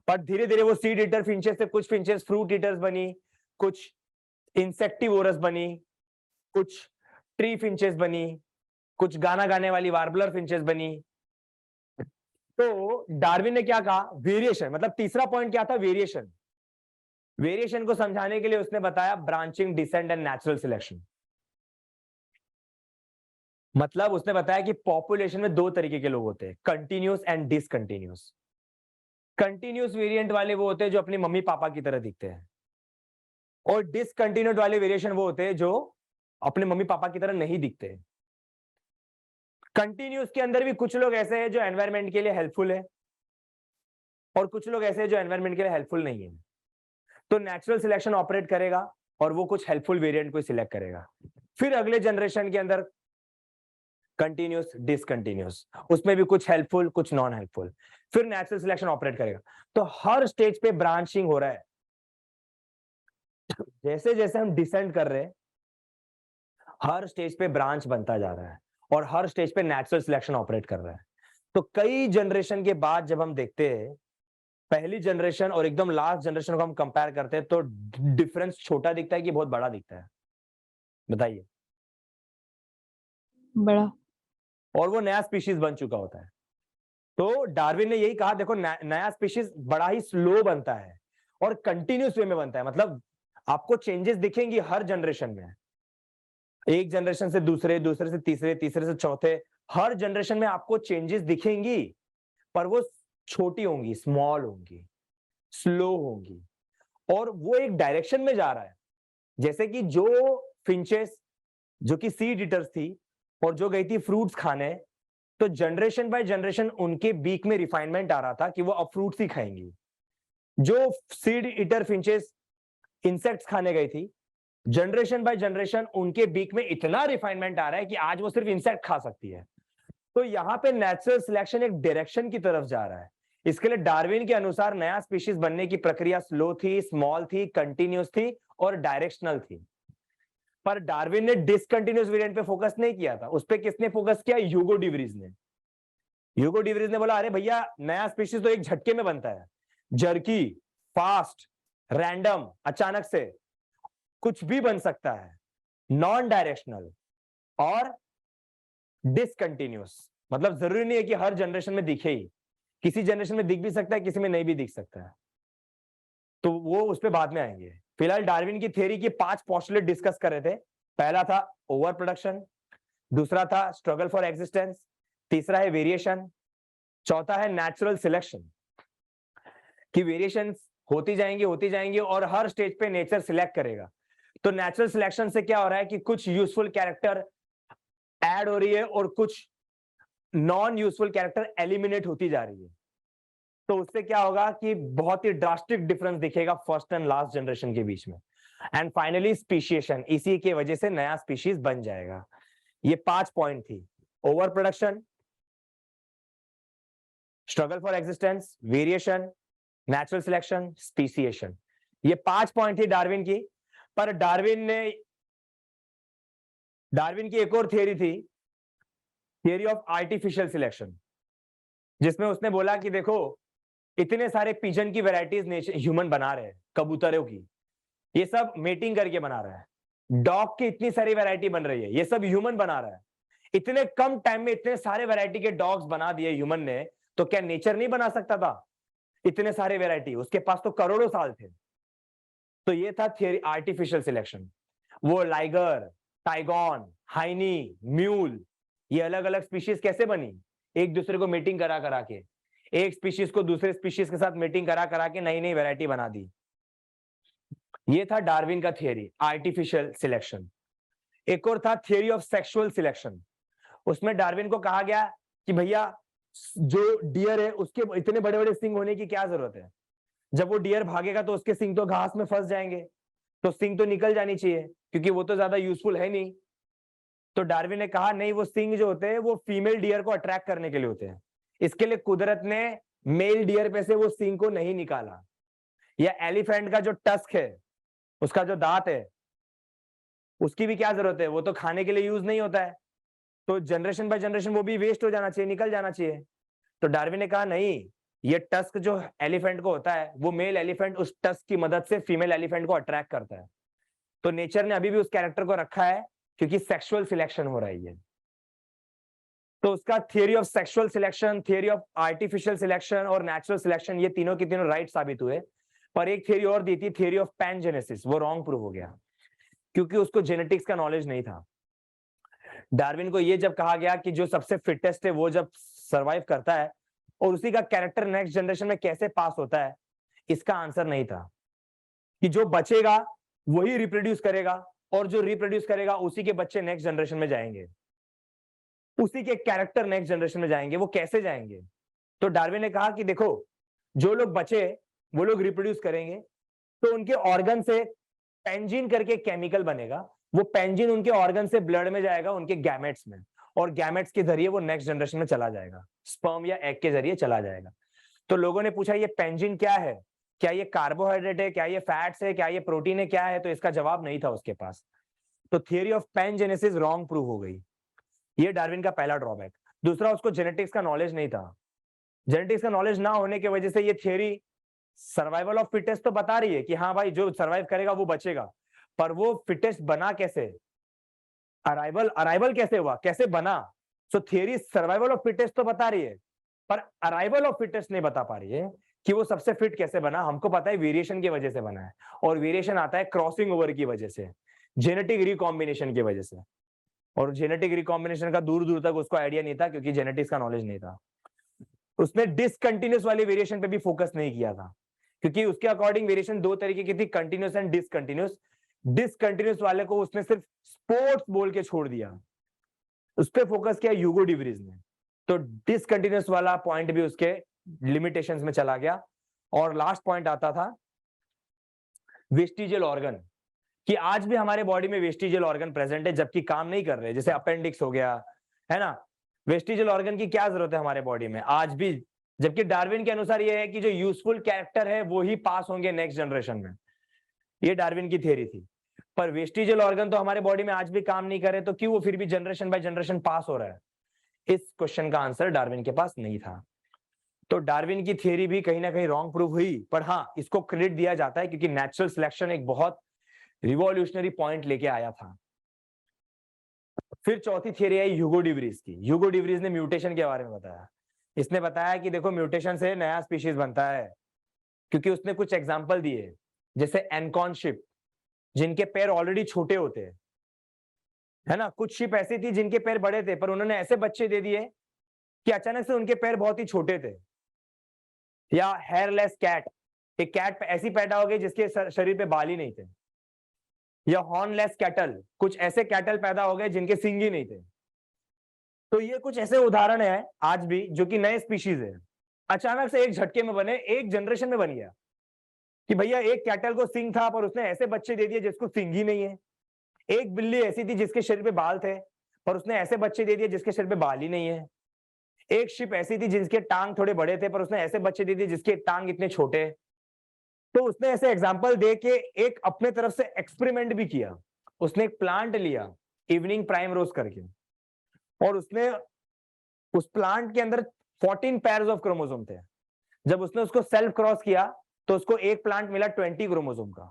पर धीरे धीरे वो सीड ईटर फिंचेस से कुछ फिंचेस फ्रूट ईटर्स बनी, कुछ इंसेक्टिवोरस बनी, कुछ ट्री फिंचेस बनी, कुछ गाना गाने वाली वार्बलर फिंचेस बनी। तो डार्विन ने क्या कहा? वेरिएशन, मतलब तीसरा पॉइंट क्या था? वेरिएशन। वेरिएशन को समझाने के लिए उसने बताया branching, descend and natural selection. मतलब उसने बताया कि पॉपुलेशन में 2 तरीके के लोग होते हैं, continuous and discontinuous. Continuous variant वाले वो होते हैं जो अपने मम्मी पापा की तरह दिखते हैं, और डिसकंटिन्यूड वाले वेरिएशन वो होते हैं जो अपने मम्मी पापा की तरह नहीं दिखते। कंटिन्यूस के अंदर भी कुछ लोग ऐसे हैं जो एनवायरमेंट के लिए हेल्पफुल है और कुछ लोग ऐसे हैं जो एनवायरमेंट के लिए हेल्पफुल नहीं है। तो नेचुरल सिलेक्शन ऑपरेट करेगा और वो कुछ हेल्पफुल वेरिएंट को सिलेक्ट करेगा। फिर अगले जनरेशन के अंदर कंटिन्यूस, डिसकंटिन्यूस, उसमें भी कुछ हेल्पफुल कुछ नॉन हेल्पफुल, फिर नेचुरल सिलेक्शन ऑपरेट करेगा। तो हर स्टेज पे ब्रांचिंग हो रहा है। जैसे जैसे हम डिसेंड कर रहे हैं हर स्टेज पे ब्रांच बनता जा रहा है और हर स्टेज पे नेचुरल सिलेक्शन ऑपरेट कर रहा है। तो कई जनरेशन के बाद जब हम देखते हैं पहली जनरेशन और एकदम लास्ट जनरेशन को हम कंपेयर करते हैं तो डिफरेंस छोटा दिखता है कि बहुत बड़ा दिखता है? बताइए।
बड़ा।
और वो नया स्पीशीज बन चुका होता है। तो डार्विन ने यही कहा, देखो नया स्पीशीज बड़ा ही स्लो बनता है और कंटिन्यूस वे में बनता है। मतलब आपको चेंजेस दिखेंगी हर जनरेशन में, एक जनरेशन से दूसरे, दूसरे से तीसरे, तीसरे से चौथे, हर जनरेशन में आपको चेंजेस दिखेंगी, पर वो छोटी होंगी, स्मॉल होंगी, स्लो होंगी, और वो एक डायरेक्शन में जा रहा है। जैसे कि जो फिंचेस जो कि सीड ईटर्स थी और जो गई थी फ्रूट्स खाने, तो जनरेशन बाय जनरेशन उनके बीक में रिफाइनमेंट आ रहा था कि वो अब फ्रूट्स ही खाएंगी। जो सीड ईटर फिंचेस इंसेक्ट्स खाने गई थी, जनरेशन बाय जनरेशन उनके बीक में इतना रिफाइनमेंट आ रहा है कि आज वो सिर्फ इंसेक्ट खा सकती है। तो यहाँ पे नेचुरल सिलेक्शन एक डायरेक्शन की तरफ जा रहा है। इसके लिए डार्विन के अनुसार नया स्पीशीज बनने की प्रक्रिया स्लो थी, स्मॉल थी, कंटिन्यूस थी और डायरेक्शनल थी। पर डार्विन ने डिसकंटिन्यूस वेरिएंट पे फोकस नहीं किया था। उस पे किसने फोकस किया? ह्यूगो डिवरीज ने। ह्यूगो डिवरीज ने बोला, अरे भैया नया स्पीशीज तो एक झटके में बनता है, जर्की, फास्ट, रैंडम, अचानक से कुछ भी बन सकता है, नॉन डायरेक्शनल और डिसकंटिन्यूस। मतलब जरूरी नहीं है कि हर जनरेशन में दिखे ही, किसी जनरेशन में दिख भी सकता है, किसी में नहीं भी दिख सकता है। तो वो उस पर बाद में आएंगे। फिलहाल डार्विन की थ्योरी की 5 पोस्टुलेट डिस्कस कर रहे थे। पहला था ओवर प्रोडक्शन, दूसरा था स्ट्रगल फॉर एग्जिस्टेंस, तीसरा है वेरिएशन, चौथा है नेचुरल सिलेक्शन, कि वेरिएशन होती जाएंगी और हर स्टेज पे नेचर सिलेक्ट करेगा। तो नेचुरल सिलेक्शन से क्या हो रहा है कि कुछ यूजफुल कैरेक्टर ऐड हो रही है और कुछ नॉन यूजफुल कैरेक्टर एलिमिनेट होती जा रही है। तो उससे क्या होगा कि बहुत ही ड्रास्टिक डिफरेंस दिखेगा फर्स्ट एंड लास्ट जनरेशन के बीच में। एंड फाइनली स्पीशिएशन, इसी के वजह से नया स्पीशीज बन जाएगा। ये 5 पॉइंट थी: over production, struggle for existence, variation, natural selection, speciation. ये 5 पॉइंट थी डार्विन की। पर डार्विन की एक और थियरी थी, थियरी ऑफ आर्टिफिशियल सिलेक्शन, जिसमें उसने बोला कि देखो इतने सारे पिजन की वैरायटीज ह्यूमन बना रहे हैं, कबूतरों की, ये सब मेटिंग करके बना रहा है। डॉग की इतनी सारी वैरायटी बन रही है, ये सब ह्यूमन बना रहा है। इतने कम टाइम में इतने सारे वैरायटी के डॉग्स बना दिए ह्यूमन ने, तो क्या नेचर नहीं बना सकता था इतने सारे वैरायटी? उसके पास तो करोड़ों साल थे। तो ये था थियरी आर्टिफिशियल सिलेक्शन। वो लाइगर, टाइगॉन, हाइनी, म्यूल, ये अलग अलग स्पीशीज कैसे बनी? एक दूसरे को मीटिंग करा करा के, एक स्पीशीज को दूसरे स्पीशीज के साथ मीटिंग करा करा के नई नई वैरायटी बना दी। ये था डार्विन का थियरी आर्टिफिशियल सिलेक्शन। एक और था थियरी ऑफ सेक्सुअल सिलेक्शन। उसमें डार्विन को कहा गया कि भैया जो डियर है उसके इतने बड़े बड़े सिंग होने की क्या जरूरत है? जब वो डियर भागेगा तो उसके सिंग तो घास में फंस जाएंगे, तो सिंग तो निकल जानी चाहिए, क्योंकि वो तो ज्यादा यूजफुल है नहीं। तो डार्विन ने कहा नहीं, वो सिंग जो होते हैं वो फीमेल डियर को अट्रैक्ट करने के लिए होते हैं। इसके लिए कुदरत ने मेल डियर पे से वो सिंग को नहीं निकाला। या एलिफेंट का जो टस्क है, उसका जो दांत है, उसकी भी क्या जरूरत है? वो तो खाने के लिए यूज नहीं होता है, तो जनरेशन बाय जनरेशन वो भी वेस्ट हो जाना चाहिए, निकल जाना चाहिए। तो डार्विन ने कहा नहीं, ये टस्क जो एलिफेंट को होता है, वो मेल एलिफेंट उस टस्क की मदद से फीमेल एलिफेंट को अट्रैक्ट करता है। तो नेचर ने अभी भी उस कैरेक्टर को रखा है, क्योंकि सेक्सुअल सिलेक्शन हो रही है। तो उसका theory of sexual selection, theory of artificial selection और नेचुरल सिलेक्शन, ये तीनों के तीनों राइट साबित हुए। पर एक थियरी और दी थी, थियरी ऑफ पैनजेनेसिस, वो रॉन्ग प्रूव हो गया, क्योंकि उसको जेनेटिक्स का नॉलेज नहीं था। डार्विन को ये जब कहा गया कि जो सबसे फिटेस्ट है वो जब सरवाइव करता है, और उसी का कैरेक्टर नेक्स्ट जनरेशन में कैसे पास होता है, इसका आंसर नहीं था कि जो बचेगा वही रिप्रोड्यूस करेगा, और जो रिप्रोड्यूस करेगा उसी के बच्चे नेक्स्ट जनरेशन में जाएंगे, उसी के कैरेक्टर नेक्स्ट जनरेशन में जाएंगे। वो कैसे जाएंगे? तो डार्विन ने कहा कि देखो, जो लोग बचे वो लोग रिप्रोड्यूस करेंगे, तो उनके ऑर्गन से पेंजिन करके केमिकल बनेगा, वो पेंजिन उनके ऑर्गन से ब्लड में जाएगा, उनके गैमेट्स में, और गैमेट्स के जरिए वो नेक्स्ट जनरेशन में चला जाएगा, स्पर्म या एग के जरिए चला जाएगा। तो लोगों ने पूछा ये पेंजिन क्या है, क्या ये कार्बोहाइड्रेट है, क्या ये फैट्स है, क्या ये प्रोटीन है, क्या है? तो इसका जवाब नहीं था उसके पास। तो थियरी ऑफ पैनजेनेसिस रॉन्ग प्रूव हो गई। ये डार्विन का पहला ड्रॉबैक। दूसरा, उसको जेनेटिक्स का नॉलेज नहीं था। जेनेटिक्स का नॉलेज ना होने की वजह से ये थियरी सर्वाइवल ऑफ फिटेस्ट तो बता रही है कि हाँ भाई जो सर्वाइव करेगा वो बचेगा, पर वो फिटेस्ट बना कैसे, अराइवल कैसे हुआ, कैसे बना। सो थियरी सर्वाइवल ऑफ फिटेस्ट तो बता रही है, पर अराइवल ऑफ फिटेस्ट नहीं बता पा रही है कि वो सबसे फिट कैसे बना। हमको पता है वेरिएशन की वजह से बना है, और वेरिएशन आता है क्रॉसिंग ओवर की वजह से, जेनेटिक रिकॉम्बिनेशन की वजह से। और जेनेटिक रिकॉम्बिनेशन का दूर दूर तक उसको आइडिया नहीं था, क्योंकि जेनेटिक्स का नॉलेज नहीं था। उसने डिसकंटिन्यूस वाली वेरिएशन पे भी फोकस नहीं किया था, क्योंकि उसके अकॉर्डिंग वेरिएशन दो तरीके की थी, कंटिन्यूस एंड डिसकंटिन्यूस। डिसकंटिन्यूस वाले को उसने सिर्फ स्पोर्ट्स बोल के छोड़ दिया, उस पर फोकस किया ह्यूगो डिवरीज ने। तो डिसकंटिन्यूस वाला पॉइंट भी उसके लिमिटेशंस में चला गया। और लास्ट पॉइंट आता था वेस्टिजियल ऑर्गन, कि आज भी हमारे बॉडी में वेस्टिजियल ऑर्गन प्रेजेंट है जबकि काम नहीं कर रहे, जैसे अपेंडिक्स हो गया, है ना। वेस्टिजियल ऑर्गन की क्या जरूरत है हमारे बॉडी में आज भी, जबकि डार्विन के अनुसार यह है कि जो यूजफुल कैरेक्टर है वो ही पास होंगे नेक्स्ट जनरेशन में। ये डार्विन की थ्योरी थी। पर वेस्टिजियल ऑर्गन तो हमारे बॉडी में आज भी काम नहीं करे, तो क्यों वो फिर भी जनरेशन बाय जनरेशन पास हो रहा है? इस क्वेश्चन का आंसर डार्विन के पास नहीं था। तो डार्विन की थ्योरी भी कहीं ना कहीं रॉन्ग प्रूव हुई, पर हाँ इसको क्रेडिट दिया जाता है क्योंकि नेचुरल सिलेक्शन एक बहुत रिवॉल्यूशनरी पॉइंट लेके आया था। फिर चौथी थ्योरी आई ह्यूगो डिवरीज की। ह्यूगो डिवरीज ने म्यूटेशन के बारे में बताया। इसने बताया कि देखो म्यूटेशन से नया स्पीशीज बनता है, क्योंकि उसने कुछ एग्जांपल दिए, जैसे एनकॉन शिप जिनके पैर ऑलरेडी छोटे होते हैं, है ना। कुछ शिप ऐसी थी जिनके पैर बड़े थे, पर उन्होंने ऐसे बच्चे दे दिए कि अचानक से उनके पैर बहुत ही छोटे थे। या हेयरलेस कैट, एक कैट ऐसी पैदा हो गई जिसके शरीर पे बाल ही नहीं थे। या हॉर्नलेस कैटल, कुछ ऐसे कैटल पैदा हो गए जिनके सींग ही नहीं थे। तो ये कुछ ऐसे उदाहरण है आज भी जो कि नए स्पीशीज है, अचानक से एक झटके में बने, एक जनरेशन में बन गया कि भैया एक कैटल को सींग था पर उसने ऐसे बच्चे दे दिए जिसको सींग ही नहीं है। एक बिल्ली ऐसी थी जिसके शरीर पे बाल थे, पर उसने ऐसे बच्चे दे दिए जिसके शरीर पे बाल ही नहीं है। एक शिप ऐसी थी जिसके टांग थोड़े बड़े थे, पर उसने ऐसे बच्चे दे दिए जिसके टांग इतने छोटे। तो उसने ऐसे एग्जाम्पल दे के एक अपने तरफ से एक्सपेरिमेंट भी किया। उसने एक प्लांट लिया इवनिंग प्राइम रोज करके, और उसने उस प्लांट के अंदर 14 पेयर्स ऑफ क्रोमोसोम थे। जब उसने उसको सेल्फ क्रॉस किया तो उसको एक प्लांट मिला 20 क्रोमोसोम का।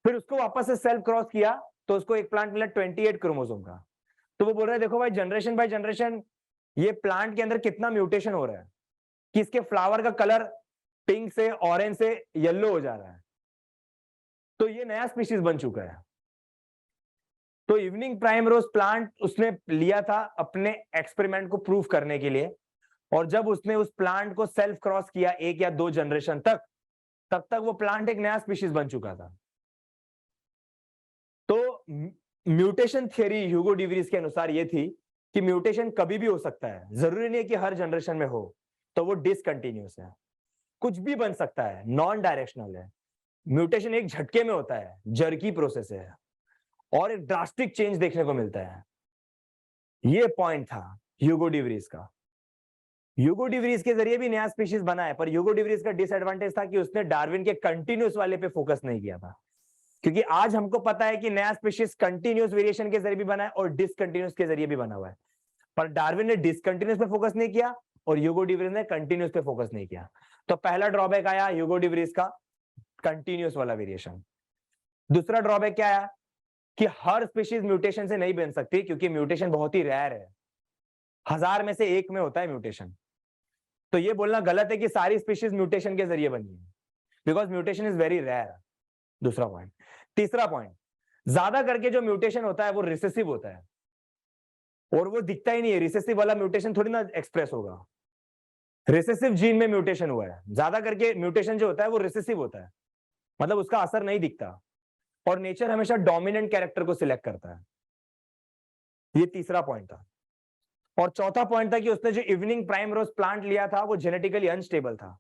फिर उसको वापस से सेल्फ क्रॉस किया तो उसको एक प्लांट मिला 28 क्रोमोसोम का। तो वो बोल रहे हैं देखो भाई, जनरेशन बाय जनरेशन ये प्लांट के अंदर कितना म्यूटेशन हो रहा है कि इसके फ्लावर का कलर पिंक से ऑरेंज से येलो हो जा रहा है। तो ये नया स्पीशीज बन चुका है। तो इवनिंग प्राइम रोज प्लांट उसने लिया था अपने एक्सपेरिमेंट को प्रूव करने के लिए, और जब उसने उस प्लांट को सेल्फ क्रॉस किया 1 या 2 जनरेशन तक, तब तक वो प्लांट एक नया स्पीशीज बन चुका था। तो म्यूटेशन थ्योरी ह्यूगो डिवरीज के अनुसार ये थी कि म्यूटेशन कभी भी हो सकता है, जरूरी नहीं है कि हर जनरेशन में हो। तो वो डिसकंटिन्यूस है, कुछ भी बन सकता है, नॉन डायरेक्शनल है। म्यूटेशन एक झटके में होता है, जर्की प्रोसेस है, और एक ड्रास्टिक चेंज देखने को मिलता है। ये पॉइंट था ह्यूगो डिवरीज का। ह्यूगो डिवरीज के जरिए भी नया स्पीशीज बना है, पर ह्यूगो डिवरीज का डिसएडवांटेज था कि उसने डार्विन के कंटिन्यूस वाले पे फोकस नहीं किया था। क्योंकि आज हमको पता है कि नया स्पीशीज कंटिन्यूस वेरिएशन के जरिए भी बना है और डिसकंटिन्यूस के जरिए भी बना हुआ है, पर डार्विन ने डिसकंटिन्यूस पे फोकस नहीं किया और ह्यूगो डिवरीज ने कंटिन्यूस पे फोकस नहीं किया। तो पहला ड्रॉबैक आया ह्यूगो डिवरीज का, कंटिन्यूस वाला वेरिएशन। दूसरा ड्रॉबैक क्या आया कि हर स्पीशीज म्यूटेशन से नहीं बन सकती, क्योंकि म्यूटेशन बहुत ही रेयर है, 1000 में से 1 में होता है म्यूटेशन। तो ये बोलना गलत है कि सारी स्पीशीज म्यूटेशन के जरिए बनी है, because mutation is very rare. दूसरा पॉइंट। तीसरा पॉइंट, ज्यादा करके जो म्यूटेशन होता है वो रिसेसिव होता है, और वो दिखता ही नहीं है। रिसेसिव वाला म्यूटेशन थोड़ी ना एक्सप्रेस होगा। रिसेसिव जीन में म्यूटेशन हुआ है, ज्यादा करके म्यूटेशन जो होता है वो रिसेसिव होता है, मतलब उसका असर नहीं दिखता, और नेचर हमेशा डोमिनेंट कैरेक्टर को सिलेक्ट करता है। ये तीसरा पॉइंट था। और चौथा पॉइंट था कि उसने जो इवनिंग प्राइम रोज प्लांट लिया था वो जेनेटिकली अनस्टेबल था।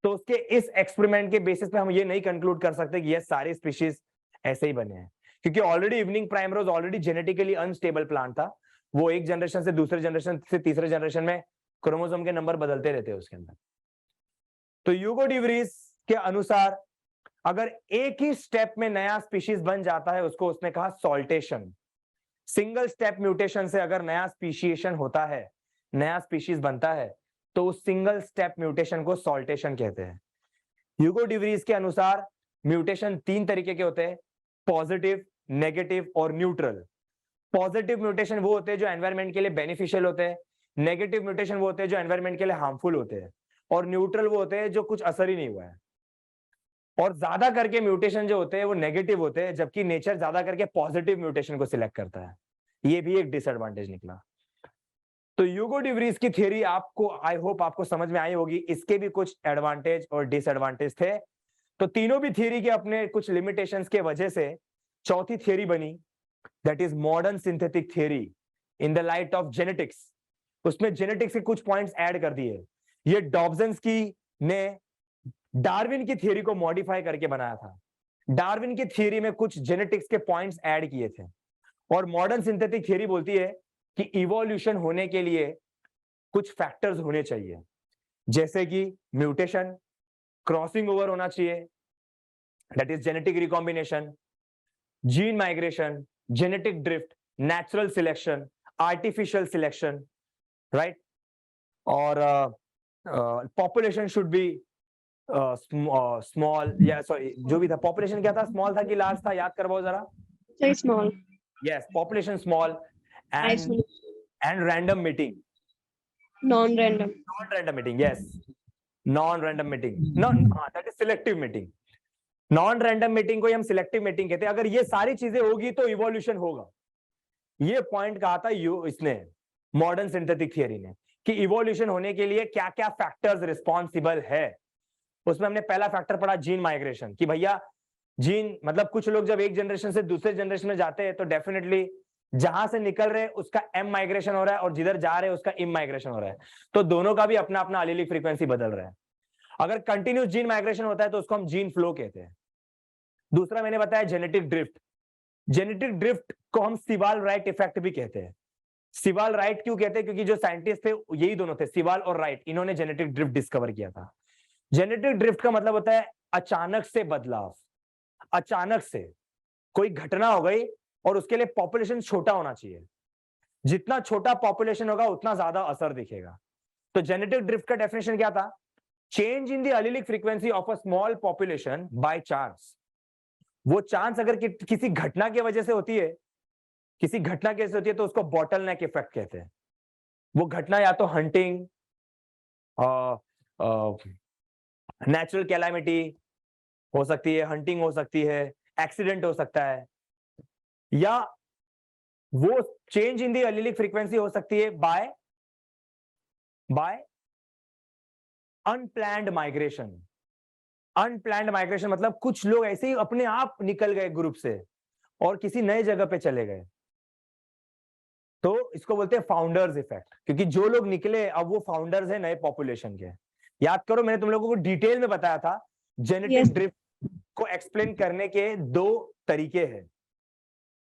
तो उसके इस एक्सपेरिमेंट के बेसिस पे हम ये नहीं कंक्लूड कर सकते कि ये सारे स्पीशीज ऐसे ही बने हैं, क्योंकि ऑलरेडी इवनिंग प्राइम रोज ऑलरेडी जेनेटिकली अनस्टेबल प्लांट था। वो एक जनरेशन से दूसरे जनरेशन से तीसरे जनरेशन में क्रोमोसोम के नंबर बदलते रहते हैं उसके अंदर। तो ह्यूगो डिवरीज के अनुसार अगर एक ही स्टेप में नया स्पीशीज बन जाता है, उसको उसने कहा सॉल्टेशन। सिंगल स्टेप म्यूटेशन से अगर नया स्पीशिएशन होता है, नया स्पीशीज बनता है, तो उस सिंगल स्टेप म्यूटेशन को सॉल्टेशन कहते हैं। ह्यूगो डिवरीज के अनुसार म्यूटेशन 3 तरीके के होते हैं, पॉजिटिव, नेगेटिव और न्यूट्रल। पॉजिटिव म्यूटेशन वो होते हैं जो एनवायरनमेंट के लिए बेनिफिशियल होते हैं, नेगेटिव म्यूटेशन वो होते हैं जो एनवायरनमेंट के लिए हार्मफुल होते हैं, और न्यूट्रल वो होते हैं जो कुछ असर ही नहीं हुआ है। और ज्यादा करके म्यूटेशन जो होते हैं वो नेगेटिव होते हैं, जबकि नेचर ज्यादा करके पॉजिटिव म्यूटेशन को सिलेक्ट करता है। ये भी एक डिसएडवांटेज निकला। तो ह्यूगो डिवरीज की थ्योरी आपको, आई होप आपको समझ में आई होगी। इसके भी कुछ एडवांटेज और डिसएडवांटेज थे। तो तीनों भी थ्योरी के अपने कुछ लिमिटेशंस के वजह से चौथी थ्योरी बनी, that is modern synthetic theory in the light of genetics. उसमें जेनेटिक्स के कुछ पॉइंट्स ऐड कर दिए। ये डॉब्सन्स्की ने डार्विन की थ्योरी को मॉडिफाई करके बनाया था। डार्विन की थ्योरी में कुछ जेनेटिक्स के पॉइंट्स ऐड किए थे, और मॉडर्न सिंथेटिक थ्योरी बोलती है कि इवोल्यूशन होने के लिए कुछ फैक्टर्स होने चाहिए, जैसे कि म्यूटेशन, क्रॉसिंग ओवर होना चाहिए, that is genetic recombination, gene migration, genetic drift, natural selection, artificial selection, right. और पॉपुलेशन शुड बी स्मॉल, या सॉरी जो भी था, पॉपुलेशन क्या था, स्मॉल था कि लार्ज था, याद करवाओ जरा।
Very small.
Yes, population small and random mating,
Non-random.
Non random mating, yes, non random mating, non, हाँ, that is selective mating. Non random mating को हम सिलेक्टिव मीटिंग कहते हैं। अगर ये सारी चीजें होगी तो इवोल्यूशन होगा। ये पॉइंट कहा था इसने, मॉडर्न सिंथेटिक थियरी ने, कि इवोल्यूशन होने के लिए क्या क्या फैक्टर्स रिस्पॉन्सिबल है। उसमें हमने पहला फैक्टर पढ़ा जीन माइग्रेशन, कि भैया जीन मतलब कुछ लोग जब एक जनरेशन से दूसरे जनरेशन में जाते हैं तो डेफिनेटली जहां से निकल रहे उसका एम माइग्रेशन हो रहा है और जिधर जा रहे उसका इम माइग्रेशन हो रहा है, तो दोनों का भी अपना अपना एलीलिक फ्रीक्वेंसी बदल रहा है। अगर कंटिन्यूस जीन माइग्रेशन होता है तो उसको हम जीन फ्लो कहते हैं। दूसरा मैंने बताया जेनेटिक ड्रिफ्ट। जेनेटिक ड्रिफ्ट को हम सिवाल राइट इफेक्ट भी कहते हैं। सिवाल राइट क्यों कहते हैं? क्योंकि जो साइंटिस्ट थे यही दोनों थे, सिवाल और राइट, इन्होंने जेनेटिक ड्रिफ्ट डिस्कवर किया था। जेनेटिक ड्रिफ्ट का मतलब होता है अचानक से बदलाव, अचानक से कोई घटना हो गई और उसके लिए पॉपुलेशन छोटा होना चाहिए। जितना छोटा पॉपुलेशन होगा उतना ज्यादा असर दिखेगा। तो जेनेटिक ड्रिफ्ट का डेफिनेशन क्या था? Change in the allelic frequency of a small population by chance. वो चांस अगर किसी घटना की वजह से होती है, किसी घटना की वजह से होती है, तो उसको बॉटलनेक इफेक्ट कहते हैं। वो घटना या तो हंटिंग, नेचुरल कैलामिटी हो सकती है, हंटिंग हो सकती है, एक्सीडेंट हो सकता है, या वो change in the allelic frequency हो सकती है by unplanned migration. Unplanned migration मतलब कुछ लोग ऐसे ही अपने आप निकल गए ग्रुप से और किसी नए जगह पे चले गए, तो इसको बोलते हैं फाउंडर्स इफेक्ट। क्योंकि जो लोग निकले अब वो फाउंडर्स है नए पॉपुलेशन के। याद करो, मैंने तुम लोगों को डिटेल में बताया था जेनेटिक ड्रिफ्ट को एक्सप्लेन करने के दो तरीके हैं,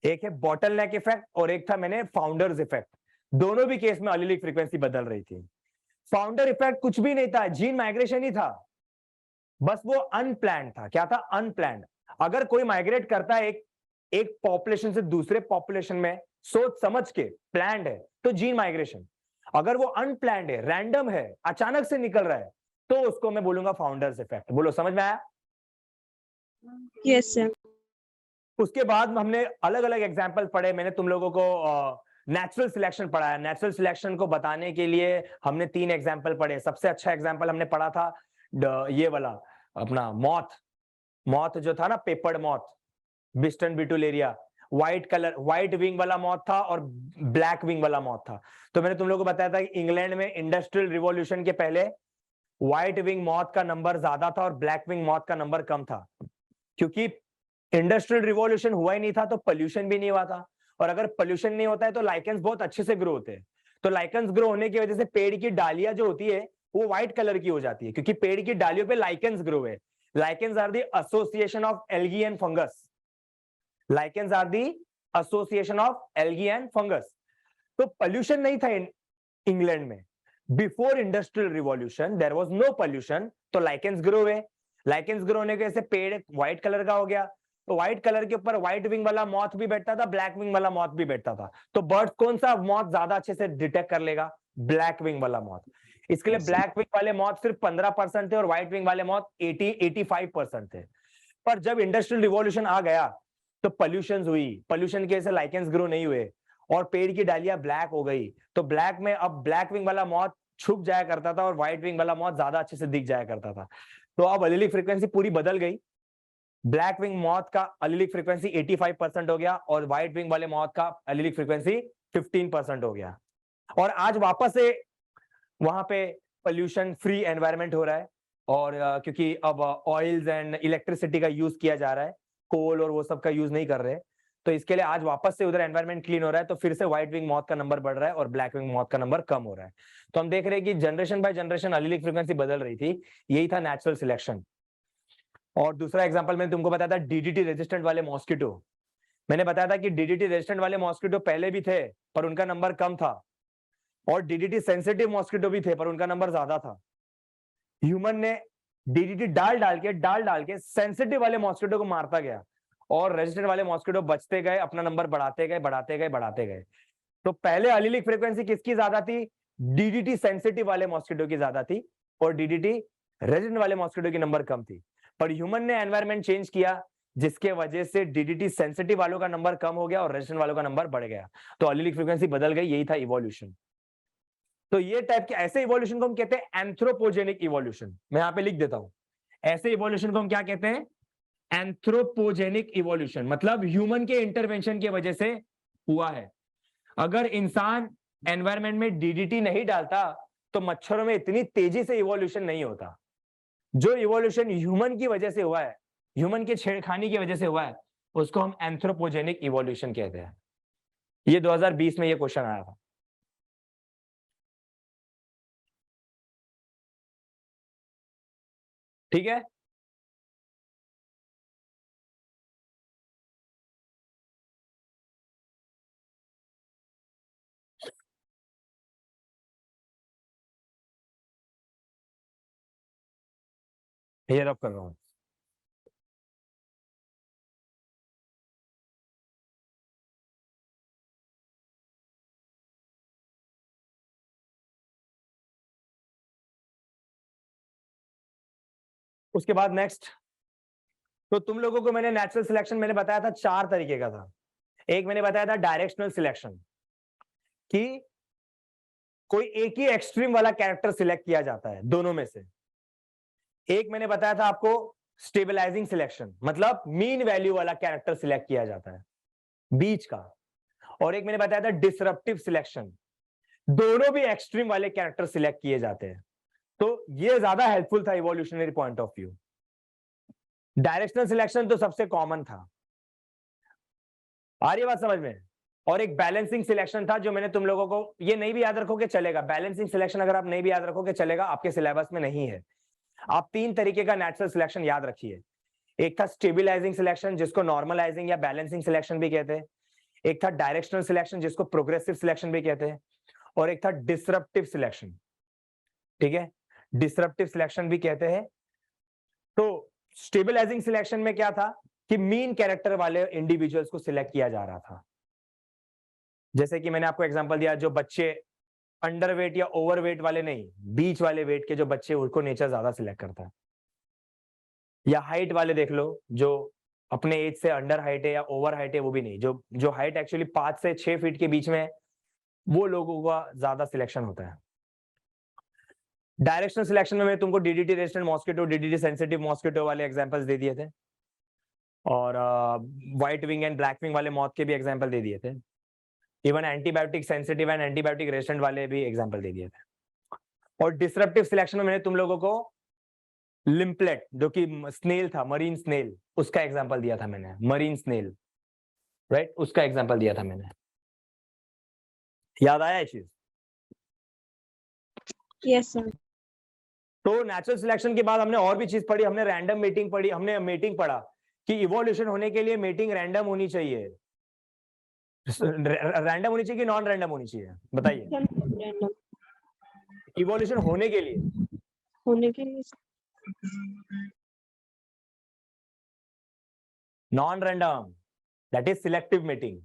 एक है बॉटलनेक इफेक्ट और एक था मैंने फाउंडर्स इफेक्ट। दोनों भी केस में एलीलिक फ्रीक्वेंसी बदल रही थी। फाउंडर इफेक्ट कुछ भी नहीं था, जीन माइग्रेशन ही था, बस वो अनप्लैंड था। क्या था? अनप्लैंड। अगर कोई माइग्रेट करता है एक पॉपुलेशन से दूसरे पॉपुलेशन में सोच समझ के, प्लैंड है तो जीन माइग्रेशन। अगर वो अनप्लैंड है, रैंडम है, अचानक से निकल रहा है, तो उसको मैं बोलूंगा फाउंडर्स इफेक्ट। बोलो, समझ में आया?
Yes sir.
उसके बाद हमने अलग अलग एग्जाम्पल पढ़े। मैंने तुम लोगों को नेचुरल सिलेक्शन पढ़ाया। नेचुरल सिलेक्शन को बताने के लिए हमने 3 एग्जाम्पल पढ़े। सबसे अच्छा एग्जाम्पल हमने पढ़ा था ये वाला अपना मॉथ जो था ना, peppered moth, बिस्टन betularia. White wing वाला मॉथ था और ब्लैक विंग वाला मॉथ था। तो मैंने तुम लोगों को बताया था कि इंग्लैंड में इंडस्ट्रियल रिवॉल्यूशन के पहले व्हाइट विंग मॉथ का नंबर ज्यादा था और ब्लैक विंग मॉथ का नंबर कम था, क्योंकि इंडस्ट्रियल रिवॉल्यूशन हुआ ही नहीं था तो पोल्यूशन भी नहीं हुआ था। और अगर पोल्यूशन नहीं होता है तो लाइकेंस बहुत अच्छे से ग्रो होते हैं। तो लाइकेंस ग्रो होने की वजह से पेड़ की डालियां जो होती है वो व्हाइट कलर की हो जाती है, क्योंकि पेड़ की डालियों पे लाइकेंस ग्रो है। Lichens are the association of algae and fungus. Lichens are the association of algae and fungus. तो पोल्यूशन नहीं था इंग्लैंड में। Before industrial revolution there was no pollution, तो लाइकेंस ग्रो हुए। लाइकेंस ग्रो होने की वजह से पेड़ व्हाइट कलर का हो गया। तो व्हाइट कलर के ऊपर व्हाइट विंग वाला मॉथ भी बैठता था, ब्लैक विंग वाला मॉथ भी बैठता था। तो बर्ड कौन सा मॉथ ज्यादा अच्छे से डिटेक्ट कर लेगा? ब्लैक विंग वाला मॉथ। इसके लिए
Yes,
ब्लैक विंग वाले मॉथ सिर्फ 15% थे और व्हाइट विंग वाले मॉथ 85% थे। पर जब इंडस्ट्रियल रिवॉल्यूशन आ गया तो पॉल्यूशन हुई, पॉल्यूशन की वजह से लाइकेंस ग्रो नहीं हुए और पेड़ की डालियां ब्लैक हो गई। तो ब्लैक में अब ब्लैक विंग वाला मॉथ छुप जाया करता था और व्हाइट विंग वाला मॉथ ज्यादा अच्छे से दिख जाया करता था। तो अब एलिलिक फ्रीक्वेंसी पूरी बदल गई। ब्लैक विंग मॉथ का एलिलिक फ्रीक्वेंसी 85% हो गया और व्हाइट विंग वाले मॉथ का एलिलिक फ्रीक्वेंसी 15% हो गया। और आज वापस से वहां पे पोल्यूशन फ्री एनवायरनमेंट हो रहा है और क्योंकि अब ऑयल्स एंड इलेक्ट्रिसिटी का यूज किया जा रहा है, कोल और वो सब का यूज नहीं कर रहे, तो इसके लिए आज वापस से उधर एनवायरनमेंट क्लीन हो रहा है। तो फिर से व्हाइट विंग मॉथ का नंबर बढ़ रहा है और ब्लैक विंग मॉथ का नंबर कम हो रहा है। तो हम देख रहे हैं कि generation by generation allylic frequency बदल रही थी। यही था नेचुरल सिलेक्शन। और दूसरा एग्जांपल मैंने तुमको बताया था डीडीटी रेजिस्टेंट वाले मॉस्किटो। मैंने बताया था कि डीडीटी रेजिस्टेंट वाले मॉस्किटो पहले भी थे पर उनका नंबर कम था और डीडीटी सेंसिटिव मॉस्किटो भी थे पर उनका नंबर ज्यादा था। ह्यूमन ने डीडीटी डाल डाल के सेंसिटिव वाले मॉस्किटो को मारता गया और रेजिस्टेंट वाले मॉस्किटो बचते गए, अपना नंबर बढ़ाते गए। तो पहले एलिलिक फ्रीक्वेंसी किसकी ज्यादा थी? डीडीटी सेंसिटिव वाले मॉस्किटो की ज्यादा थी और डीडीटी रेजिस्टेंट वाले मॉस्किटो की नंबर कम थी। पर ह्यूमन ने एनवायरनमेंट चेंज किया जिसके वजह से डीडीटी सेंसिटिव वालों का नंबर कम हो गया और रेजिस्टेंट वालों का नंबर बढ़ गया। तो एलिलिक फ्रीक्वेंसी बदल गई। यही था इवोल्यूशन। तो ये टाइप के ऐसे इवोल्यूशन को हम कहते हैं एंथ्रोपोजेनिक इवोल्यूशन। मैं यहां पे लिख देता हूं, ऐसे इवोल्यूशन को हम क्या कहते हैं? Anthropogenic evolution. मतलब ह्यूमन के इंटरवेंशन की वजह से हुआ है। अगर इंसान एनवायरनमेंट में डीडीटी नहीं डालता तो मच्छरों में इतनी तेजी से इवोल्यूशन नहीं होता। जो इवोल्यूशन ह्यूमन की वजह से हुआ है, ह्यूमन के छेड़खानी की वजह से हुआ है, उसको हम एंथ्रोपोजेनिक इवोल्यूशन कहते हैं। ये 2020 में ये क्वेश्चन आया था। ठीक है, ये रब कर रहा हूं। उसके बाद नेक्स्ट, तो तुम लोगों को मैंने नेचुरल सिलेक्शन मैंने बताया था 4 तरीके का था। एक मैंने बताया था डायरेक्शनल सिलेक्शन, कि कोई एक ही एक्सट्रीम वाला कैरेक्टर सिलेक्ट किया जाता है दोनों में से। एक मैंने बताया था आपको स्टेबलाइजिंग सिलेक्शन, मतलब मीन वैल्यू वाला कैरेक्टर सिलेक्ट किया जाता है बीच का। और एक मैंने बताया था डिसरप्टिव सिलेक्शन, दोनों भी एक्सट्रीम वाले कैरेक्टर सिलेक्ट किए जाते हैं। तो ये ज्यादा हेल्पफुल था evolutionary point of view. Directional selection तो सबसे कॉमन था, आ रही बात समझ में। और एक बैलेंसिंग सिलेक्शन था जो मैंने तुम लोगों को, ये नहीं भी याद रखोगे चलेगा, बैलेंसिंग सिलेक्शन अगर आप नहीं भी याद रखोगे चलेगा, आपके सिलेबस में नहीं है। आप 3 तरीके का नेचुरल सिलेक्शन याद रखिए। एक था स्टेबलाइजिंग सिलेक्शन जिसको नॉर्मलाइजिंग या बैलेंसिंग सिलेक्शन भी कहते हैं, एक था डायरेक्शनल सिलेक्शन जिसको प्रोग्रेसिव सिलेक्शन भी कहते हैं, और एक था डिसरप्टिव सिलेक्शन। ठीक है, डिसरप्टिव सिलेक्शन भी कहते हैं। तो स्टेबलाइजिंग सिलेक्शन में क्या था कि मीन कैरेक्टर वाले इंडिविजुअल्स को सिलेक्ट किया जा रहा था। जैसे कि मैंने आपको एग्जांपल दिया, जो बच्चे अंडरवेट या ओवरवेट वाले नहीं, बीच वाले वेट के जो बच्चे, उनको नेचर ज्यादा सिलेक्ट करता है। या हाइट वाले देख लो, जो अपने एज से अंडर हाइट है या ओवर हाइट है, वो भी नहीं, जो हाइट एक्चुअली 5 से 6 फीट के बीच में है, वो लोगों का ज्यादा सिलेक्शन होता है। डायरेक्शनल सिलेक्शन में मैं तुमको DDT resistant mosquito, DDT sensitive mosquito वाले एग्जांपल्स दे दिए थे, और white wing and black wing वाले मॉथ के भी एग्जांपल दे दिए थे। Even antibiotic sensitive and antibiotic resistant वाले भी एग्जांपल दे दिए थे। और डिसरप्टिव सिलेक्शन में मैंने तुम लोगों को लिम्पलेट, जो कि स्नेल था, मरीन स्नेल, उसका एग्जांपल दिया था मैंने, मरीन स्नेल, राइट, उसका एग्जांपल दिया था मैंने। याद आया ये चीज?
Yes sir.
तो नेचुरल सिलेक्शन के बाद हमने और भी चीज पढ़ी, हमने रैंडम मेटिंग पढ़ी, हमने मेटिंग पढ़ा कि इवोल्यूशन होने के लिए मेटिंग रैंडम होनी चाहिए। रैंडम होनी चाहिए कि नॉन रैंडम होनी चाहिए, बताइए।
रैंडम
इवोल्यूशन होने के लिए non random, that is selective mating.